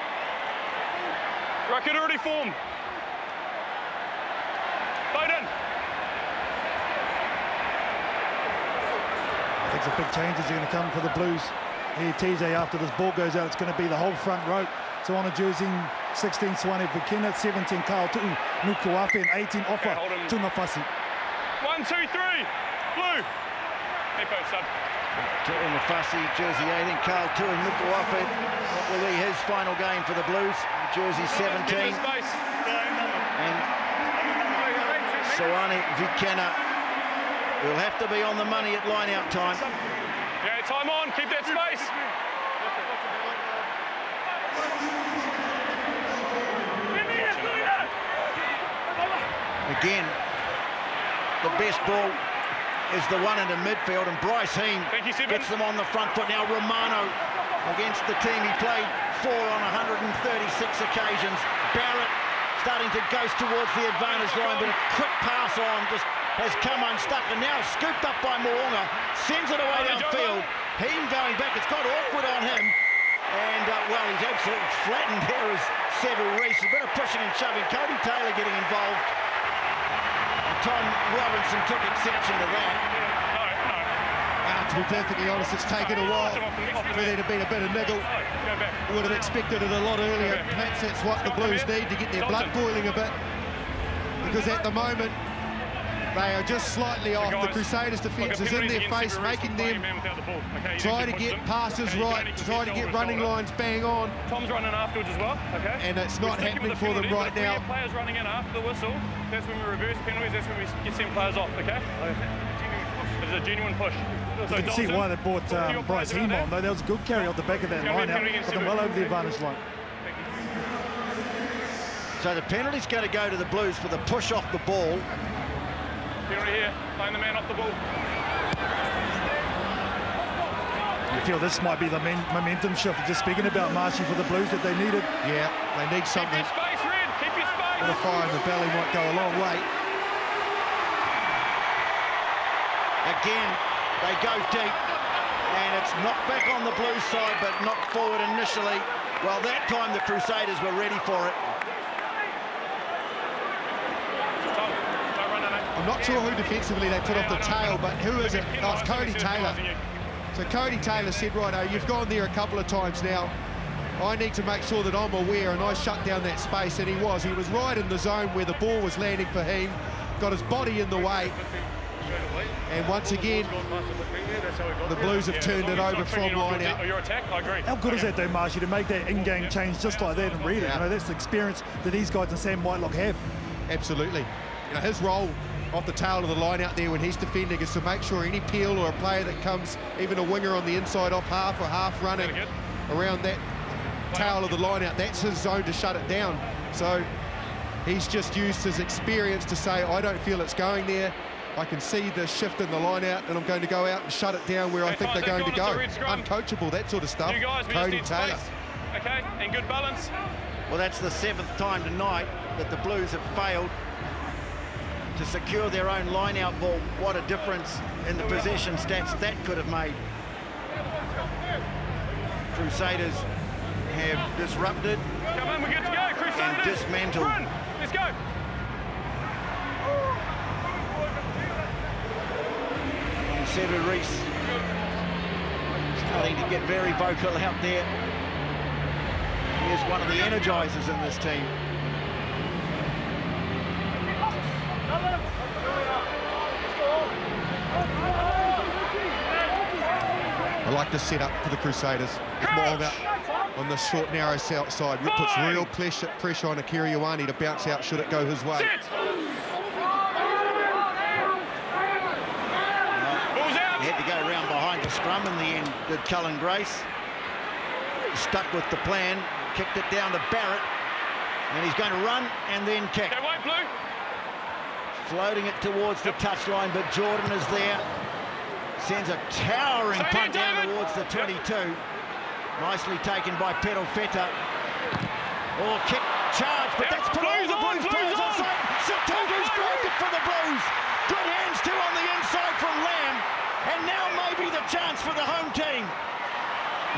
Speaker 2: Ruck had already formed. Beauden.
Speaker 4: I think some big changes are going to come for the Blues. Here, TJ, after this ball goes out, it's going to be the whole front row. So on a jersey, 16 Swane Vikina, 17 Kyle Tu'u Nukuafe, and 18 Ofa Tunafasi.
Speaker 2: 1, 2, 3, blue. Hey, post sub.
Speaker 1: Tunafasi, jersey 18, Kyle Tu'u Nukuafe. What will be his final game for the Blues? Jersey 17. And Swane Vikina will have to be on the money at line-out time.
Speaker 2: Yeah, time on, keep that space.
Speaker 1: Again, the best ball is the one into midfield, and Bryce Heem gets them on the front foot. Now Romano against the team he played 4 on 136 occasions. Barrett starting to ghost towards the advantage line, but a quick pass on just has come unstuck and now scooped up by Mo'unga, sends it away downfield. Heem going back, it's got awkward on him, and well, he's absolutely flattened there as Sevu Reece. A bit of pushing and shoving. Cody Taylor getting involved. And Tom Robinson took exception to that.
Speaker 3: To be perfectly honest, it's taken a while for there to be a bit of niggle. Would have expected it a lot earlier. Perhaps that's what the Blues need to get their blood boiling a bit. Because at the moment, they are just slightly off. The Crusaders' defence is in their face, making them try to get passes right, try to get running lines bang on.
Speaker 2: Tom's running afterwards as well, okay?
Speaker 3: And it's not happening for them right now.
Speaker 2: If we get players running in after the whistle, that's when we reverse penalties, that's when we get send players off, okay? It's a genuine push.
Speaker 4: So you can see why they brought Bryce Heem on, though. That was a good carry off the back of that line out. Put them well over the advantage line.
Speaker 1: So the penalty's going to go to the Blues for the push off the ball.
Speaker 2: Penalty here, playing the man off the ball.
Speaker 4: You feel this might be the momentum shift. Just speaking about Marshy for the Blues that they needed.
Speaker 3: Yeah, they need something.
Speaker 2: Keep your space, Red. Keep your space.
Speaker 3: A fire in the belly might go a long way.
Speaker 1: Again, they go deep, and it's knocked back on the Blues side, but knocked forward initially. Well, that time the Crusaders were ready for it.
Speaker 3: I'm not sure who defensively they put off the tail, but who is it? Oh, it's Cody Taylor. So Cody Taylor said, righto, you've gone there a couple of times now. I need to make sure that I'm aware, and I shut down that space, and he was. He was right in the zone where the ball was landing for him, got his body in the way. And once again, the Blues have turned it over from line out.
Speaker 2: Your attack, I agree.
Speaker 4: How good is that, though, Marshy, to make that in-game change just like that and read it? You know, that's the experience that these guys and Sam Whitelock have.
Speaker 3: Absolutely. You know, his role off the tail of the line out there when he's defending is to make sure any peel or a player that comes, even a winger on the inside off half or half running around that tail of the line out, that's his zone to shut it down. So he's just used his experience to say, I don't feel it's going there. I can see the shift in the line out, and I'm going to go out and shut it down where I think they're going to go. Uncoachable, that sort of stuff.
Speaker 2: You guys,
Speaker 3: Cody Taylor.
Speaker 2: Space, okay, and good balance.
Speaker 1: Well, that's the 7th time tonight that the Blues have failed to secure their own line-out ball. What a difference in the possession stats that could have made. Crusaders have disrupted
Speaker 2: Come on, we're good to go, Crusaders.
Speaker 1: and dismantled.
Speaker 2: Run. Let's go.
Speaker 1: Sevu Reece starting to get very vocal out there. He is one of the energizers in this team.
Speaker 3: I like the setup for the Crusaders. Mo'unga on the short, narrow side. It puts real pressure on Akira Ioane to bounce out should it go his way.
Speaker 1: He had to go around behind the scrum in the end, did Cullen Grace. Stuck with the plan, kicked it down to Barrett, and he's going to run and then kick. Floating it towards the touchline, but Jordan is there. Sends a towering punt down towards the 22. Nicely taken by Pedal Feta. Or kick, charge, but that's put all the Blues players offside. Satutu's grabbed it for the Blues. Good hands too on the inside from Lamb. And now maybe the chance for the home team.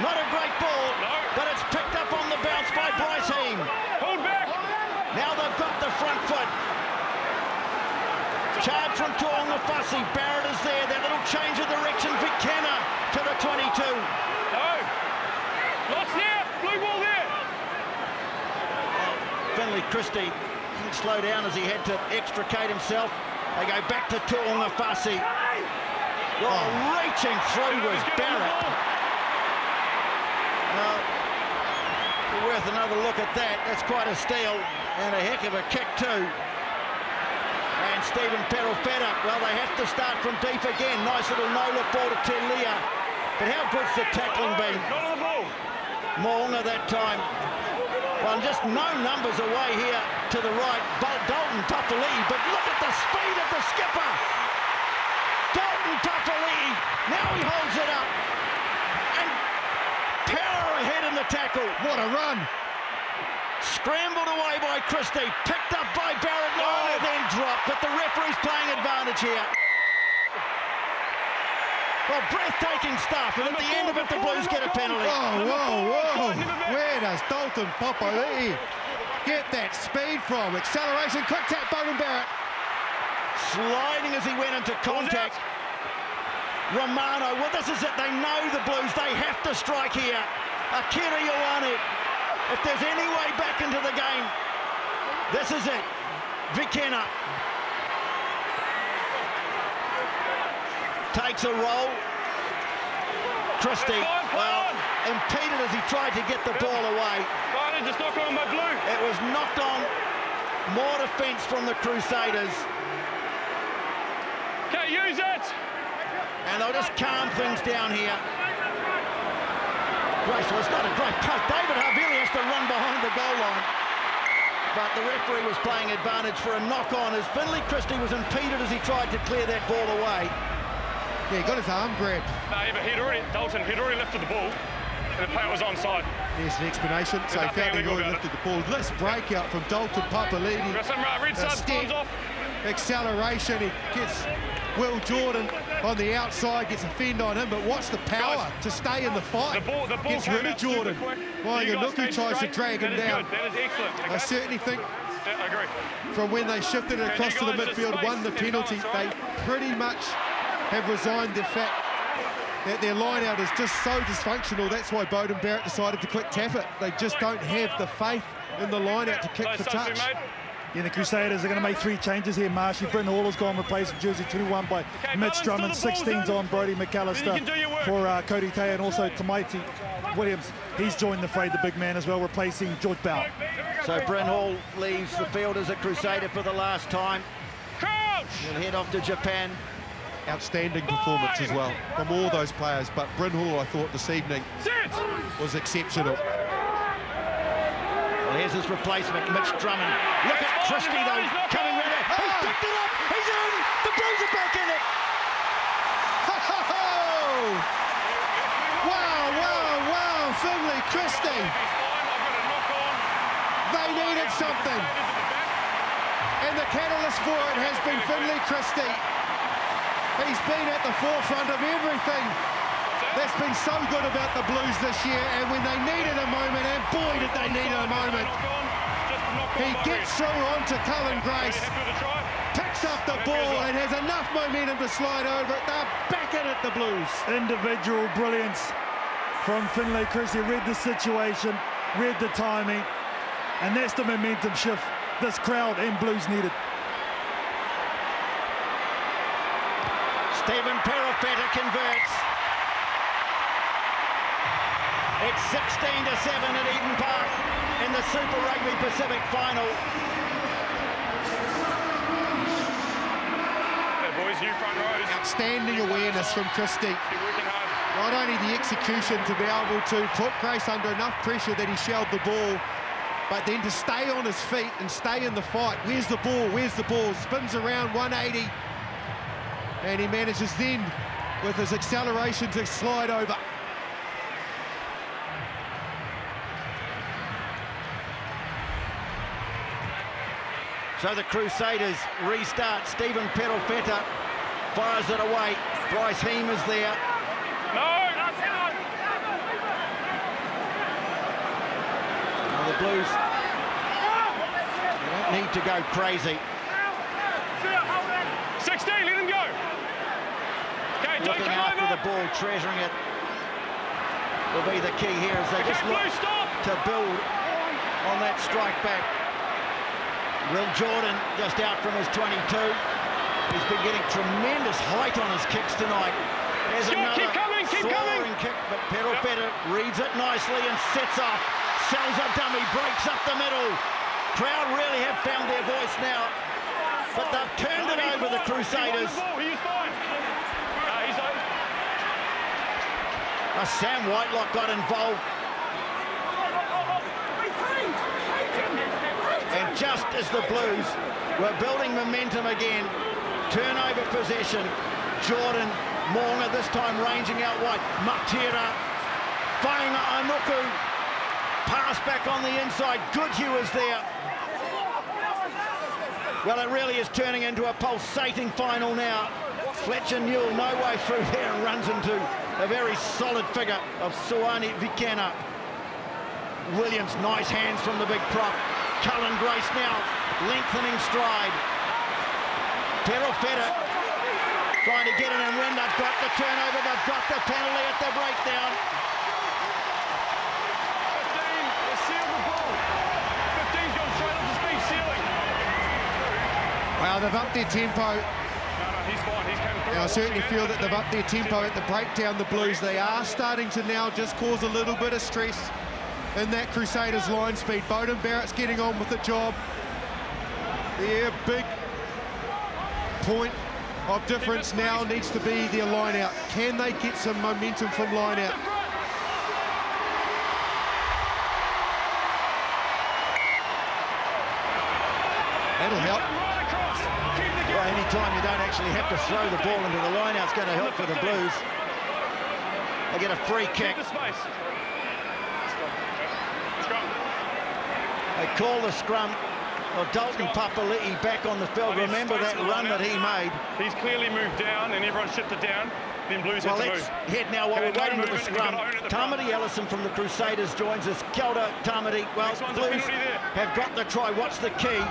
Speaker 1: Not a great ball, but it's picked up on the bounce by Bryce Heem.
Speaker 2: Hold back.
Speaker 1: Now they've got the front foot. Charge from Tuonga Fussy. Barrett is there. That little change of direction. Vikena to the 22.
Speaker 2: No. Lost there. Blue ball there.
Speaker 1: Finley Christie didn't slow down as he had to extricate himself. They go back to Tuonga Fussy. Oh, reaching through was Barrett. Well, worth another look at that. That's quite a steal and a heck of a kick too. And Stephen Perofeta, well, they have to start from deep again. Nice little no-look ball to Telia. But how good's the tackling been?
Speaker 2: Not on the ball.
Speaker 1: Mo'unga that time. Well, just no numbers away here to the right. Dalton Tupperley, but look at the speed of the skipper. Dalton Tupperley, now he holds it up. And powering ahead in the tackle.
Speaker 3: What a run.
Speaker 1: Scrambled away by Christie, picked up by Barrett, then dropped, but the referee's playing advantage here. Well, breathtaking stuff, and at the end of it, the Blues get a penalty.
Speaker 3: Whoa. Where does Dalton Papali'i get that speed from? Acceleration, quick tap, Beauden Barrett.
Speaker 1: Sliding as he went into contact. Romano, well, this is it. They know the Blues. They have to strike here. Akira Ioane. If there's any way back into the game, this is it. Vikena takes a roll. Christie, well, impeded as he tried to get the ball away.
Speaker 2: Just knock on my blue.
Speaker 1: It was knocked on. More defence from the Crusaders.
Speaker 2: Okay, use it.
Speaker 1: And they'll just calm things down here. Grace, well, it's not a great touch. David Havili has to run behind the goal line. But the referee was playing advantage for a knock-on as Finlay Christie was impeded as he tried to clear that ball away.
Speaker 3: Yeah, he got his arm grabbed.
Speaker 2: No, but Dalton had already lifted the ball and the player was onside.
Speaker 3: There's an explanation. So he felt he'd already lifted the ball. This breakout from Dalton Papali'i.
Speaker 2: Got some red subs off.
Speaker 3: Acceleration, he gets Will Jordan on the outside, gets a fend on him, but watch the power to stay in the fight.
Speaker 2: The ball
Speaker 3: gets rid of Jordan. Wangannuku tries to drag him down.
Speaker 2: That is excellent. Okay?
Speaker 3: I certainly think
Speaker 2: I agree.
Speaker 3: from when they shifted it across to the midfield, won the penalty, they pretty much have resigned the fact that their line-out is just so dysfunctional. That's why Beauden Barrett decided to quick tap it. They just don't have the faith in the line-out to kick for touch.
Speaker 4: Yeah, the Crusaders are going to make 3 changes here, Marshy. Britton Hall has gone replaced with jersey 21 by Mitch Drummond. 16's on Brody McAllister for Cody Tay, and also Tamaiti Williams. He's joined the fray, the big man as well, replacing George Bell.
Speaker 1: So Bryn Hall leaves the field as a Crusader for the last time. He'll head off to Japan.
Speaker 3: Outstanding performance as well from all those players, but Bryn Hall, I thought, this evening was exceptional.
Speaker 1: Well, here's his replacement, Mitch Drummond. Look at Christie, though, coming right out. He's picked it up. He's in. The Blues are back in it.
Speaker 3: Wow. Finlay Christie. They needed something. And the catalyst for it has been Finlay Christie. He's been at the forefront of everything that's been so good about the Blues this year, and when they needed a moment, and boy did they need a moment, he gets through onto Cullen Grace, picks up the ball and has enough momentum to slide over it. They're back in it, the Blues.
Speaker 4: Individual brilliance from Finlay Christie. Read the situation, read the timing, and that's the momentum shift this crowd and Blues needed.
Speaker 1: Stephen Perofeta converts. It's 16-7 at Eden Park in the Super Rugby Pacific Final.
Speaker 2: Hey boys, new front rows.
Speaker 3: Outstanding awareness from Christie. Not only the execution to be able to put Grace under enough pressure that he shelled the ball, but then to stay on his feet and stay in the fight. Where's the ball? Where's the ball? Spins around 180. And he manages then, with his acceleration, to slide over.
Speaker 1: So the Crusaders restart. Stephen Perofeta fires it away. Bryce Heem is there.
Speaker 2: No!
Speaker 1: Well, the Blues, they don't need to go crazy.
Speaker 2: 16, let him go. Okay,
Speaker 1: Looking after the ball, treasuring it will be the key here as they just look to build on that strike back. Will Jordan just out from his 22. He's been getting tremendous height on his kicks tonight. There's another soaring kick, but Perofeta reads it nicely and sets off. Sells a dummy, breaks up the middle. Crowd really have found their voice now. But they've turned it over, the Crusaders. Sam Whitelock got involved. And just as the Blues were building momentum again, turnover possession, Jordan, Moonga this time ranging out wide. Matera Whainga-Anuku. Pass back on the inside. Goodhue is there. Well, it really is turning into a pulsating final now. Fletcher Newell no way through there and runs into a very solid figure of Suani Vikena. Williams, nice hands from the big prop. Cullen Grace now lengthening stride. Terofeta trying to get in and win. They've got the turnover, they've got the penalty at the breakdown.
Speaker 2: 15, they sealed the ball. 15's gone straight off the speed ceiling.
Speaker 3: Well, they've upped their tempo.
Speaker 2: No, he's fine, he's came through.
Speaker 3: And I certainly feel that they've upped their tempo at the breakdown, the Blues. They are starting to now just cause a little bit of stress in that Crusaders line speed. Beauden Barrett's getting on with the job. Yeah, big point of difference now needs to be their line out. Can they get some momentum from line out? That'll help.
Speaker 1: Well, any time you don't actually have to throw the ball into the line out, it's going to help for the Blues. They get a free kick. They call the scrum. Well, Dalton Papali'i back on the field. Remember that run that he made.
Speaker 2: He's clearly moved down and everyone shifted down. Then Blues have to move.
Speaker 1: Let's head now while we're waiting for the scrum. Tamati Ellison from the Crusaders joins us. Kia ora, Tamati. Well, Blues have got the try. What's the key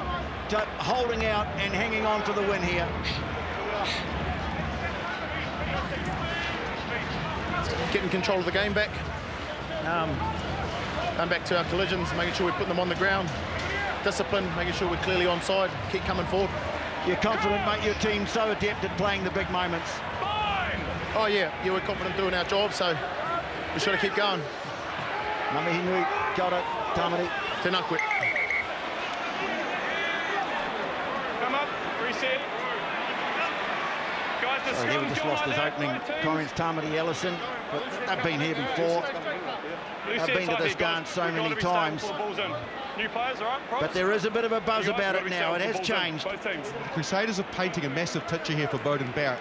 Speaker 1: to holding out and hanging on for the win here?
Speaker 8: Getting control of the game back. Going back to our collisions, making sure we put them on the ground. Discipline, making sure we're clearly onside, keep coming forward.
Speaker 1: You're confident, mate, your team's so adept at playing the big moments.
Speaker 8: Oh yeah, we're confident doing our job, so we should keep going.
Speaker 1: Ngami Hinui, kia ora, Tamati.
Speaker 8: Tēnā koe.
Speaker 2: Come up, reset. Guys, the
Speaker 1: Sorry, he just lost his opening comments, Tamati Ellison, but they've been here before. They've been to this dance so many times. But there is a bit of a buzz about it now. It has changed.
Speaker 3: The Crusaders are painting a massive picture here for Beauden Barrett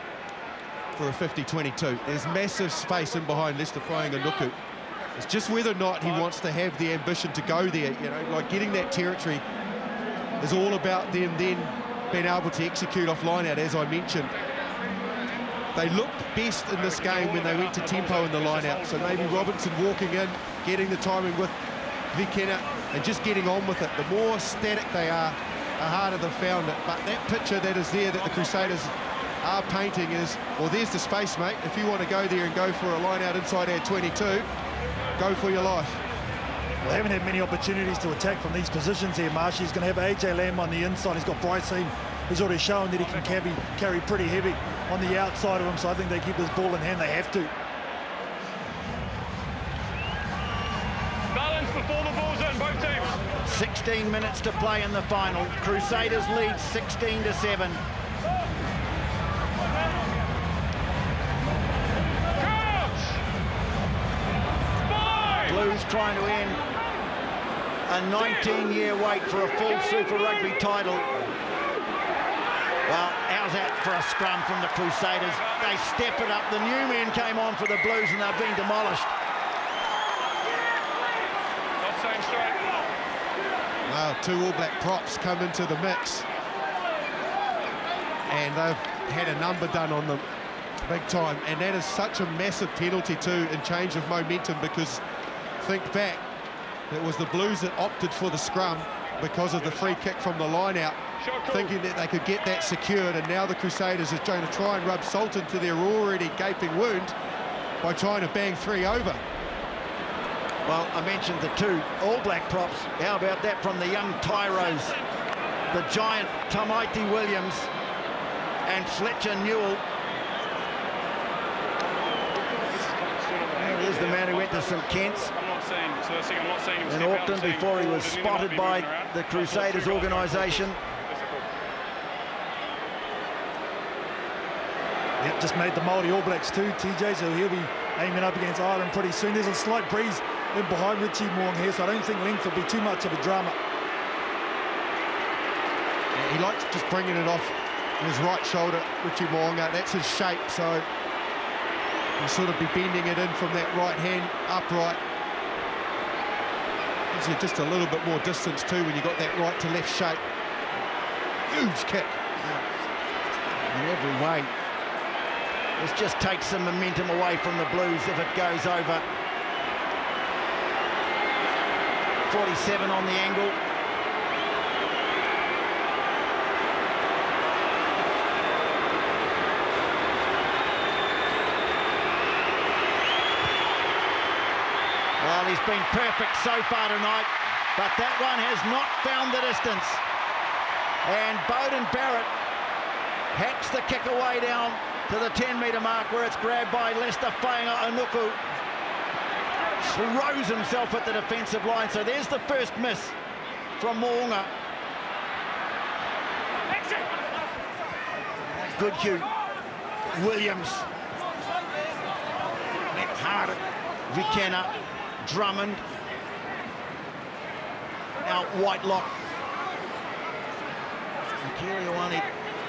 Speaker 3: for a 50-22. There's massive space in behind Lester Whainga-Anuku. It's just whether or not he wants to have the ambition to go there. You know, like getting that territory is all about them then being able to execute off line out, as I mentioned. They looked best in this game when they went to tempo in the line out. So maybe Robinson walking in, getting the timing with Vikena and just getting on with it. The more static they are, the harder they've found it. But that picture that is there that the Crusaders are painting is, well, there's the space, mate. If you want to go there and go for a line out inside our 22, go for your life.
Speaker 4: Well, they haven't had many opportunities to attack from these positions here, Marsh. He's going to have AJ Lamb on the inside. He's got Bryson, who's already shown that he can carry pretty heavy on the outside of him, so I think they keep this ball in hand. They have to.
Speaker 2: Balance before the ball's in, both teams.
Speaker 1: 16 minutes to play in the final. Crusaders lead 16-7. Blues trying to end a 19-year wait for a full Super Rugby title. Well, how's that for a scrum from the Crusaders? They step it up. The new men came on for the Blues and they've been demolished.
Speaker 2: Not staying straight.
Speaker 3: Well, two All Black props come into the mix. And they've had a number done on them big time. And that is such a massive penalty too in change of momentum, because think back, it was the Blues that opted for the scrum because of the free kick from the line out, thinking that they could get that secured, and now the Crusaders are trying to rub salt into their already gaping wound by trying to bang three over.
Speaker 1: Well, I mentioned the two All Black props. How about that from the young Tyros? The giant Tamaiti Williams and Fletcher Newell. There's the man who went to St Kitts in Auckland before he was spotted by the Crusaders organisation.
Speaker 4: Yep, just made the Māori All Blacks too, TJ, so he'll be aiming up against Ireland pretty soon. There's a slight breeze in behind Richie Moong here, so I don't think length will be too much of a drama.
Speaker 3: Yeah, he likes just bringing it off his right shoulder, Richie Moong. That's his shape, so You sort of be bending it in from that right hand upright. Gives you just a little bit more distance too when you got that right to left shape. Huge kick.
Speaker 1: In every way. This just takes some momentum away from the Blues if it goes over. 47 on the angle. Well, he's been perfect so far tonight, but that one has not found the distance. And Beauden Barrett hacks the kick away down to the 10-metre mark where it's grabbed by Lester Whainga-Anuku. Throws himself at the defensive line, so there's the first miss from Mo'unga. Good cue. Williams. Went hard at Vikena. Drummond. Now Whitelock. Kiriwani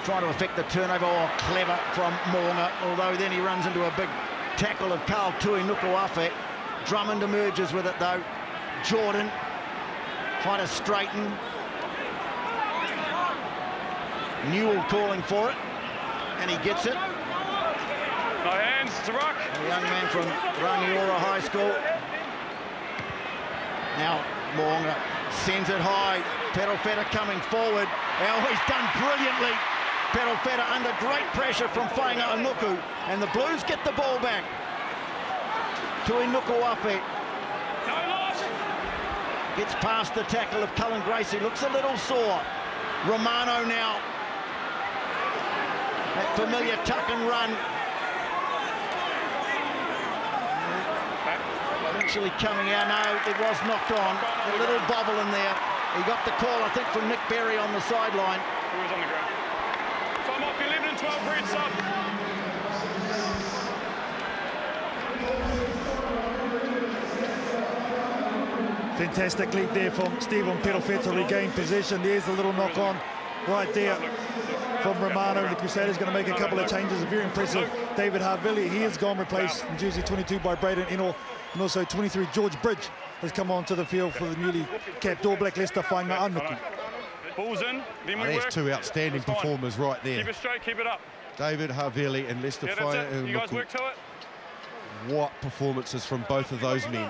Speaker 1: trying to affect the turnover. Oh, clever from Mo'unga, although then he runs into a big tackle of Carl Tuinukuafe. Drummond emerges with it though. Jordan trying to straighten. Newell calling for it, and he gets it.
Speaker 2: No hands, it's a ruck.
Speaker 1: A young man from Rangiora High School. Now Mo'unga sends it high. Perofeta coming forward. Oh, he's done brilliantly. Perofeta under great pressure from Whainga-Anuku, and the Blues get the ball back. Tuinukuafe gets past the tackle of Cullen Gracie, looks a little sore. Romano now. That familiar tuck and run. Eventually coming out. No, it was knocked on. A little bobble in there. He got the call, I think, from Nick Berry on the sideline.
Speaker 2: He was on the ground. Time off, 11 and 12 for each sub.
Speaker 4: Fantastic lead there from Stephen Perofeta to regain possession. There's a little knock on right there from Romano. The Crusaders going to make a couple of changes. Very impressive. David Havili, he has gone replaced in jersey 22 by Braden Eno, and also 23 George Bridge has come onto the field for the newly capped All Black Lester Whainga-Anuku.
Speaker 2: Balls in, then we
Speaker 3: There's
Speaker 2: work.
Speaker 3: two outstanding performers right there.
Speaker 2: Keep it straight, keep it up.
Speaker 3: David Havili and Lester Whainga-Anuku.
Speaker 2: You guys work to it.
Speaker 3: What performances from both of those men.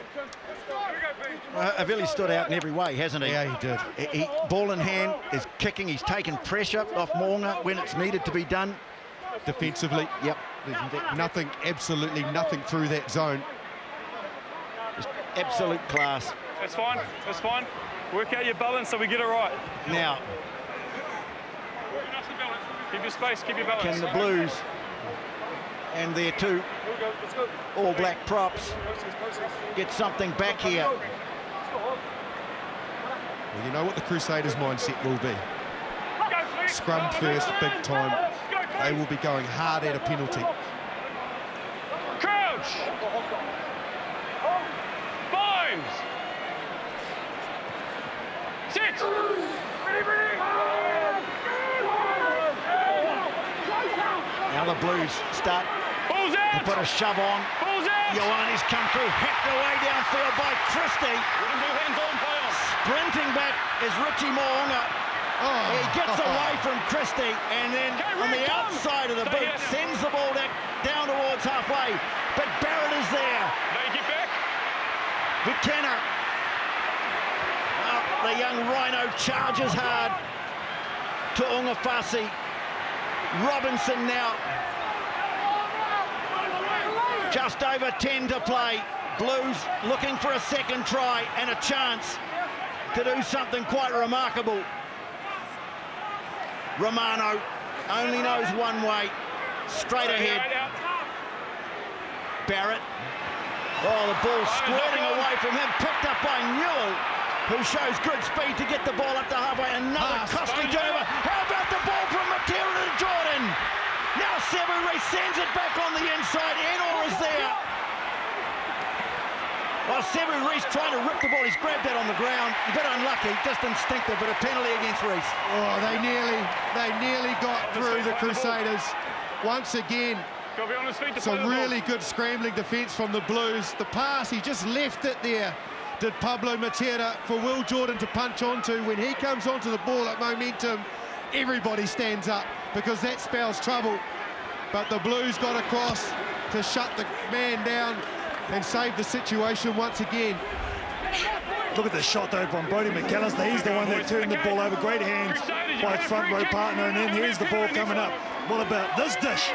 Speaker 1: Havili stood out in every way, hasn't he?
Speaker 3: Yeah, he did.
Speaker 1: Ball in hand, is kicking, he's taken pressure off Mo'unga when it's needed to be done.
Speaker 3: Defensively,
Speaker 1: yep.
Speaker 3: There's nothing, absolutely nothing through that zone.
Speaker 1: Just absolute class.
Speaker 2: That's fine, that's fine. Work out your balance so we get it right.
Speaker 1: Now,
Speaker 2: keep your space, keep your balance.
Speaker 1: can the Blues and their two All Black props get something back here?
Speaker 3: Well, you know what the Crusaders' mindset will be. Scrum first, big time. They will be going hard at a penalty.
Speaker 2: Crouch! Binds! Sit!
Speaker 1: Now the Blues start
Speaker 2: Balls
Speaker 1: to
Speaker 2: out!
Speaker 1: put a shove on.
Speaker 2: Balls out!
Speaker 1: Ioane's come through, hacked away downfield by Christie.
Speaker 2: Wouldn't do hands on play on.
Speaker 1: Sprinting back is Richie Mo'unga.
Speaker 3: Oh.
Speaker 1: He gets away from Christie, and then on the outside of the boot sends the ball down towards halfway. But Barrett is there.
Speaker 2: They get back.
Speaker 1: Vikena. The young Rhino charges hard to Ungafasi. Robinson now. Just over 10 to play. Blues looking for a second try and a chance to do something quite remarkable. Romano only knows one way, straight ahead. Barrett. Oh, the ball squirting away from him, picked up by Newell, who shows good speed to get the ball up to halfway. Another costly turnover. How about the ball from Matera to Jordan? Now Severy sends it back on the inside. Enor is there. Well, Severy's trying to rip the ball. He's grabbed that on the ground. A bit unlucky, just instinctive, but a penalty against Reese.
Speaker 3: Oh, they nearly got through the Crusaders. Once again,
Speaker 2: Got to be on his feet to
Speaker 3: Some
Speaker 2: play the ball.
Speaker 3: really good scrambling defence from the Blues. The pass, he just left it there, did Pablo Matera, for Will Jordan to punch onto. When he comes onto the ball at momentum, everybody stands up because that spells trouble. But the Blues got across to shut the man down and save the situation once again.
Speaker 4: Look at the shot though from Brodie McAllister. He's the one that turned the ball over. Great hands by his front row partner, and then here's the ball coming up. What about this dish?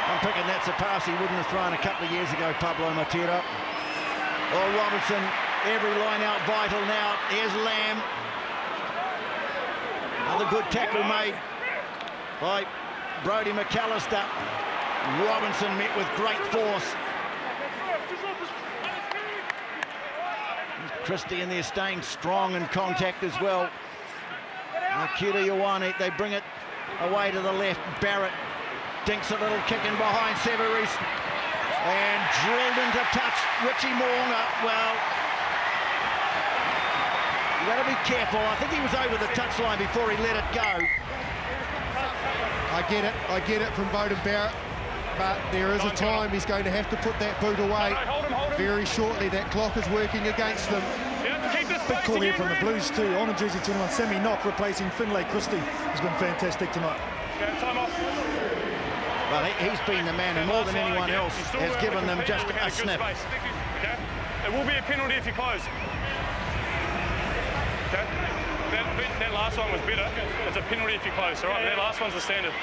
Speaker 1: I'm thinking that's a pass he wouldn't have thrown a couple of years ago, Pablo Matera. Oh, Robinson, every line out vital now. Here's Lamb. Another good tackle made by Brodie McAllister. Robinson met with great force. Christie in there staying strong in contact as well. Akira Ioane, they bring it away to the left. Barrett dinks a little kick in behind Severis and drilled into touch. Richie Moonga, well, you got to be careful. I think he was over the touchline before he let it go.
Speaker 3: I get it from Beauden Barrett, but there is a time he's going to have to put that boot away very shortly. That clock is working against them.
Speaker 4: Big call here from the Blues too. On a jersey 21, Sammy Knock replacing Finlay Christie has been fantastic tonight.
Speaker 2: Time off.
Speaker 1: Well, he's been the man who more than anyone else has given them just a sniff.
Speaker 2: Okay? It will be a penalty if you close. Okay? That last one was better. It's a penalty if you close, all right? That last one's the standard.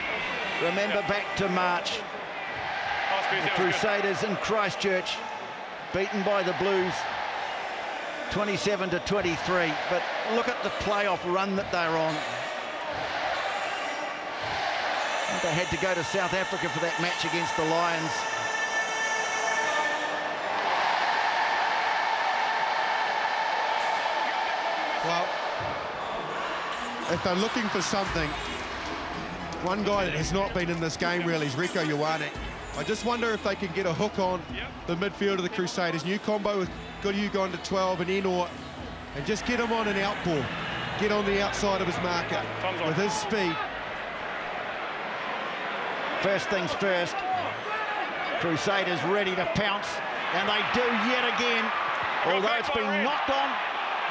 Speaker 1: Remember back to March, the Crusaders in Christchurch, beaten by the Blues 27-23. But look at the playoff run that they're on. They had to go to South Africa for that match against the Lions.
Speaker 3: Well, if they're looking for something, one guy that has not been in this game really is Rieko Ioane. I just wonder if they can get a hook on the midfield of the Crusaders. New combo with Goodhue going to 12 and Enor, and just get him on an out ball. Get on the outside of his marker with his speed.
Speaker 1: First things first, Crusaders ready to pounce, and they do yet again. Although it's been knocked on,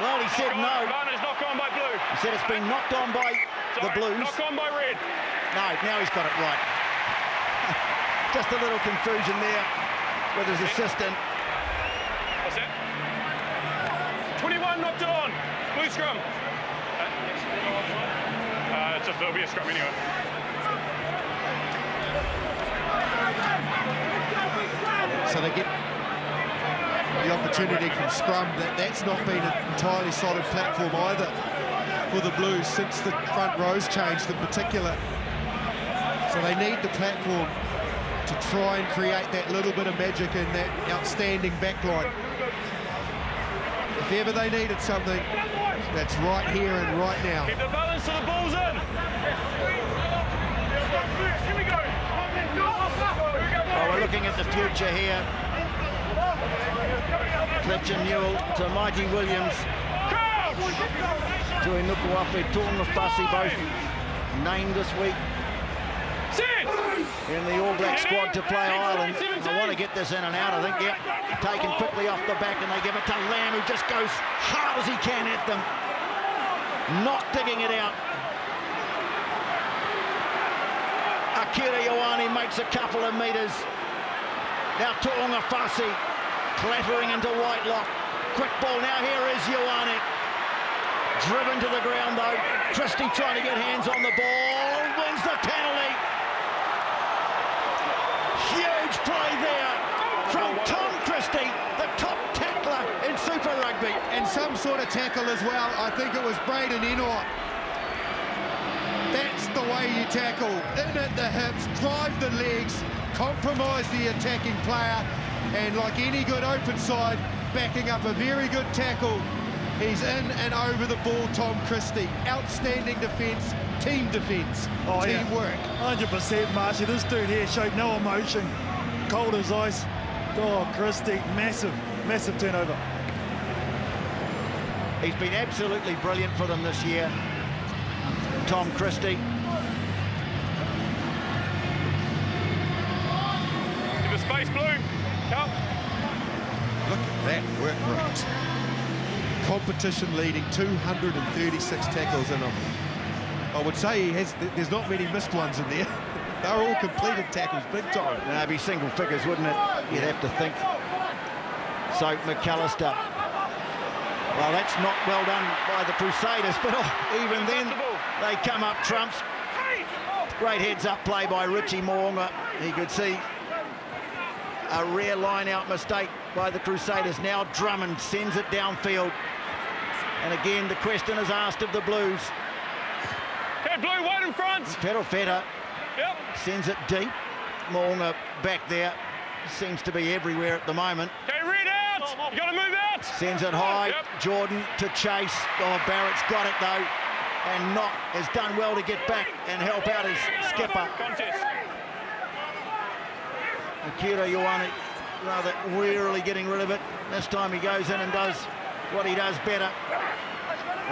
Speaker 1: well, he said no.
Speaker 2: It's knocked on by blue.
Speaker 1: He said it's been knocked on by the Blues.
Speaker 2: Knocked on by red.
Speaker 1: No, now he's got it right. Just a little confusion there with his assistant.
Speaker 2: What's that? 21 knocked it on. Blue scrum. It'll be a scrum anyway.
Speaker 3: So they get the opportunity from scrum. That's not been an entirely solid platform either for the Blues since the front rows changed in particular. So they need the platform to try and create that little bit of magic in that outstanding backline. If ever they needed something, that's right here and right now.
Speaker 2: Keep the balance to the balls in.
Speaker 1: Oh, we're looking at the future here. Fletcher Newell to Mighty Williams. Tui Nukuafe, Tūnga Whasi, both named this week in the All Black squad to play Ireland. I want to get this in and out, I think. Yep, taken quickly off the back, and they give it to Lamb, who just goes hard as he can at them. Not digging it out. Akira Ioane makes a couple of metres. Now Tūnga Whasi clattering into Whitelock. Quick ball, now here is Ioane. Driven to the ground though. Christie trying to get hands on the ball. Wins the penalty. Huge play there from Tom Christie, the top tackler in Super Rugby.
Speaker 3: And some sort of tackle as well. I think it was Braden Enor. That's the way you tackle. In at the hips, drive the legs, compromise the attacking player, and like any good open side, backing up a very good tackle. He's in and over the ball, Tom Christie. Outstanding defence, team defence, teamwork.
Speaker 4: 100%, Marshy. This dude here showed no emotion. Cold as ice. Oh, Christie, massive, massive turnover.
Speaker 1: He's been absolutely brilliant for them this year, Tom Christie.
Speaker 2: space, Blue. Come.
Speaker 3: Look at that work rate. Competition leading 236 tackles in him. I would say there's not many missed ones in there. They're all completed tackles, big time.
Speaker 1: That'd be single figures, wouldn't it? You'd have to think. So McAllister. Well, that's not well done by the Crusaders, but even then they come up trumps. Great heads-up play by Richie Moonga. He could see a rare line-out mistake by the Crusaders. Now Drummond sends it downfield. And again, the question is asked of the Blues.
Speaker 2: Okay, Blue, wide in front.
Speaker 1: Feta sends it deep. Moonga back there. Seems to be everywhere at the moment.
Speaker 2: Okay, red out. You got to move out.
Speaker 1: Sends it high. Jordan to chase. Oh, Barrett's got it, though. And Knock has done well to get back and help out his skipper. Akira Ioane rather wearily getting rid of it. This time he goes in and does what he does better.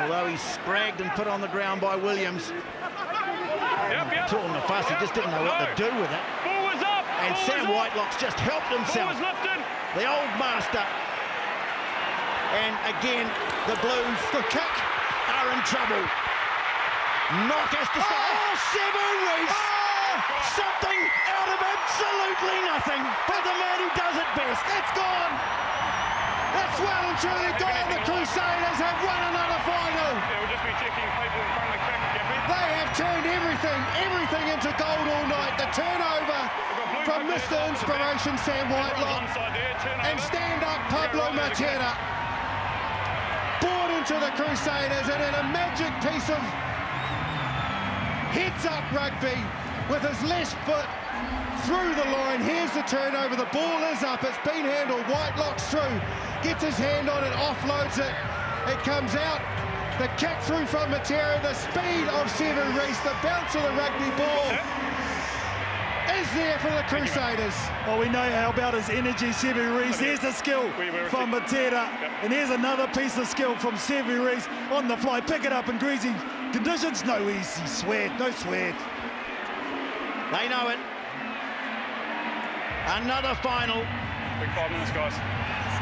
Speaker 1: Although he's scragged and put on the ground by Williams. Talking the fuss, he just didn't know what to do with it. And Sam Whitelock's just helped himself. The old master. And again, the Blues, the kick, are in trouble. Knock has to stop. Oh, Sevu Reece! Something out of absolutely nothing. But the man who does it best. It's gone. That's well and truly gone. The Crusaders have won another final.
Speaker 2: Yeah, we'll just be checking people in front of the kick.
Speaker 3: They have turned everything into gold all night. The turnover from Mr. Inspiration Sam Whitelock and stand-up Pablo Matera bought into the Crusaders, and in a magic piece of heads-up rugby with his left foot through the line. Here's the turnover. The ball is up. It's been handled. Whitelock's through. Gets his hand on it, offloads it. It comes out. The kick through from Matera. The speed of Sevu Reece. The bounce of the rugby ball is there for the Crusaders.
Speaker 4: Well, we know how about his energy, Sevu Reece. There's the skill from Matera. And here's another piece of skill from Sevu Reece on the fly. Pick it up in greasy conditions. No easy sweat. No sweat.
Speaker 1: They know it. Another final.
Speaker 2: Big 5 minutes, guys.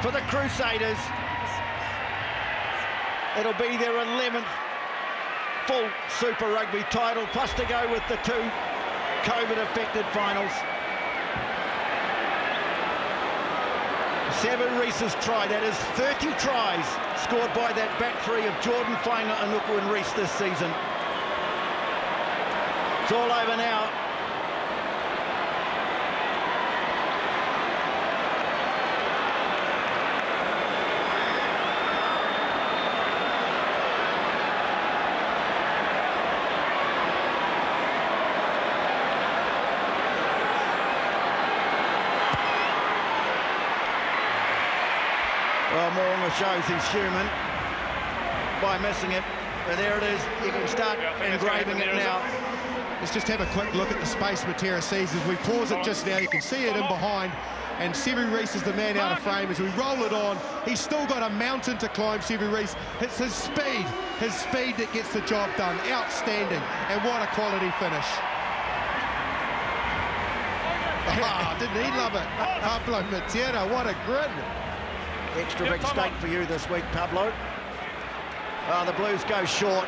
Speaker 1: For the Crusaders. It'll be their 11th full Super Rugby title, plus to go with the 2 COVID-affected finals. Sevu Reece's try, that is 30 tries scored by that back three of Jordan, Fainga, Anuku and Reece this season. It's all over now. Well, Moonga shows he's human by missing it, but there it is. You can start engraving it now.
Speaker 3: Let's just have a quick look at the space Matera sees. As we pause it just now, you can see it in behind, and Sevu Reece is the man out of frame. As we roll it on, he's still got a mountain to climb, Sevu Reece. It's his speed that gets the job done. Outstanding, and what a quality finish. Didn't he love it? Pablo Matera, what a grin.
Speaker 1: Extra big stake for you this week, Pablo. The Blues go short.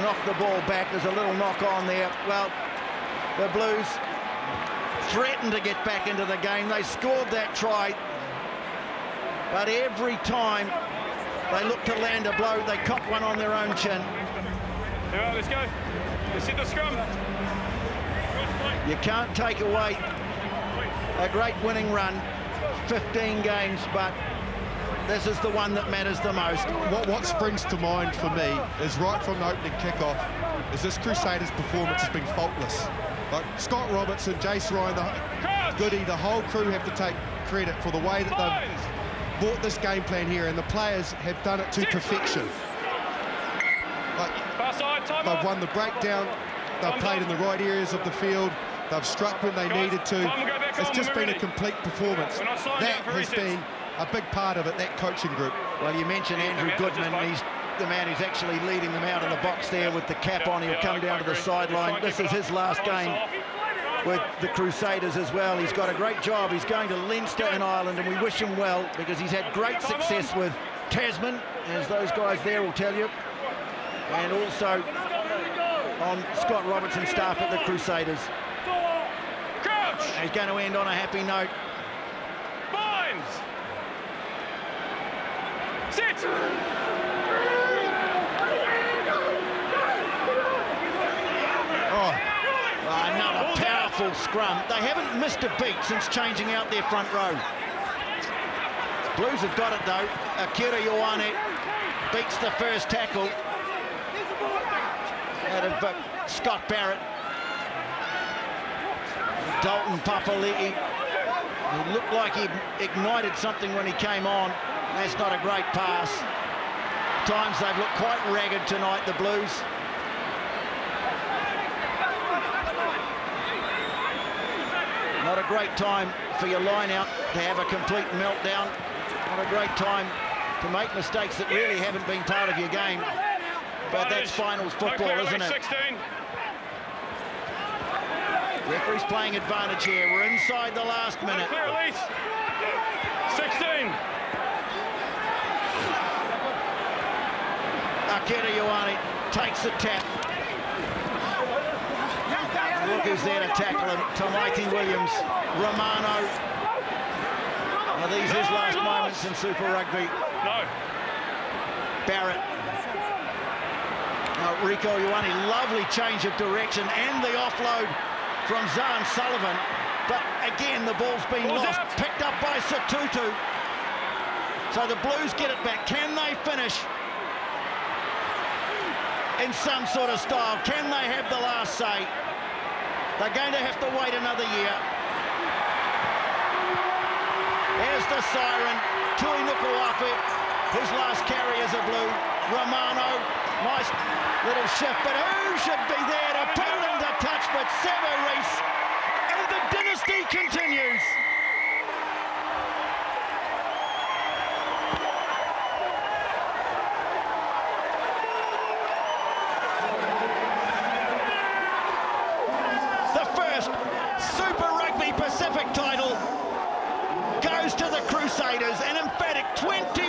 Speaker 1: Knock the ball back. There's a little knock on there. Well, the Blues threatened to get back into the game. They scored that try. But every time they look to land a blow, they cop one on their own chin.
Speaker 2: Yeah, let's go. Let's hit the scrum.
Speaker 1: You can't take away a great winning run, 15 games, but this is the one that matters the most.
Speaker 3: What springs to mind for me is right from the opening kickoff is this Crusaders performance has been faultless. Like Scott Robertson, Jace Ryan, Goody, the whole crew have to take credit for the way that they've brought this game plan here, and the players have done it to perfection. They've won the breakdown, they've played in the right areas of the field, they've struck when they needed to. It's just been a complete performance. That has been a big part of it, that coaching group.
Speaker 1: Well, you mentioned Andrew Goodman. He's the man who's actually leading them out of the box there with the cap on. He'll come down to the sideline. This is his last game with the Crusaders as well. He's got a great job. He's going to Leinster in Ireland, and we wish him well because he's had great success with Tasman, as those guys there will tell you, and also on Scott Robertson's staff at the Crusaders. He's going to end on a happy note.
Speaker 2: Binds. Sit.
Speaker 1: Another powerful scrum. They haven't missed a beat since changing out their front row. Blues have got it though. Akira Ioane beats the first tackle out of Scott Barrett. Dalton Papali'i, he looked like he ignited something when he came on. That's not a great pass. Times they've looked quite ragged tonight, the Blues. Not a great time for your line-out to have a complete meltdown. Not a great time to make mistakes that really haven't been part of your game. But that's finals football, isn't it?
Speaker 2: 16.
Speaker 1: Referee's playing advantage here. We're inside the last minute.
Speaker 2: Clear release. 16.
Speaker 1: Akira Ioane takes the tap. Look who's there to tackle him. Tamaiti Williams, Romano. Are these his last moments in Super Rugby?
Speaker 2: No.
Speaker 1: Barrett. Rico Ioane, lovely change of direction and the offload from Zahn Sullivan. But again, the ball's been lost. Picked up by Satutu. So the Blues get it back. Can they finish in some sort of style? Can they have the last say? They're going to have to wait another year. There's the siren. Tui Nukuafe, his last carry as a Blue. Romano, nice little shift, but who should be there to put it into touch but Severis? And the dynasty continues. Super Rugby Pacific title goes to the Crusaders, an emphatic 20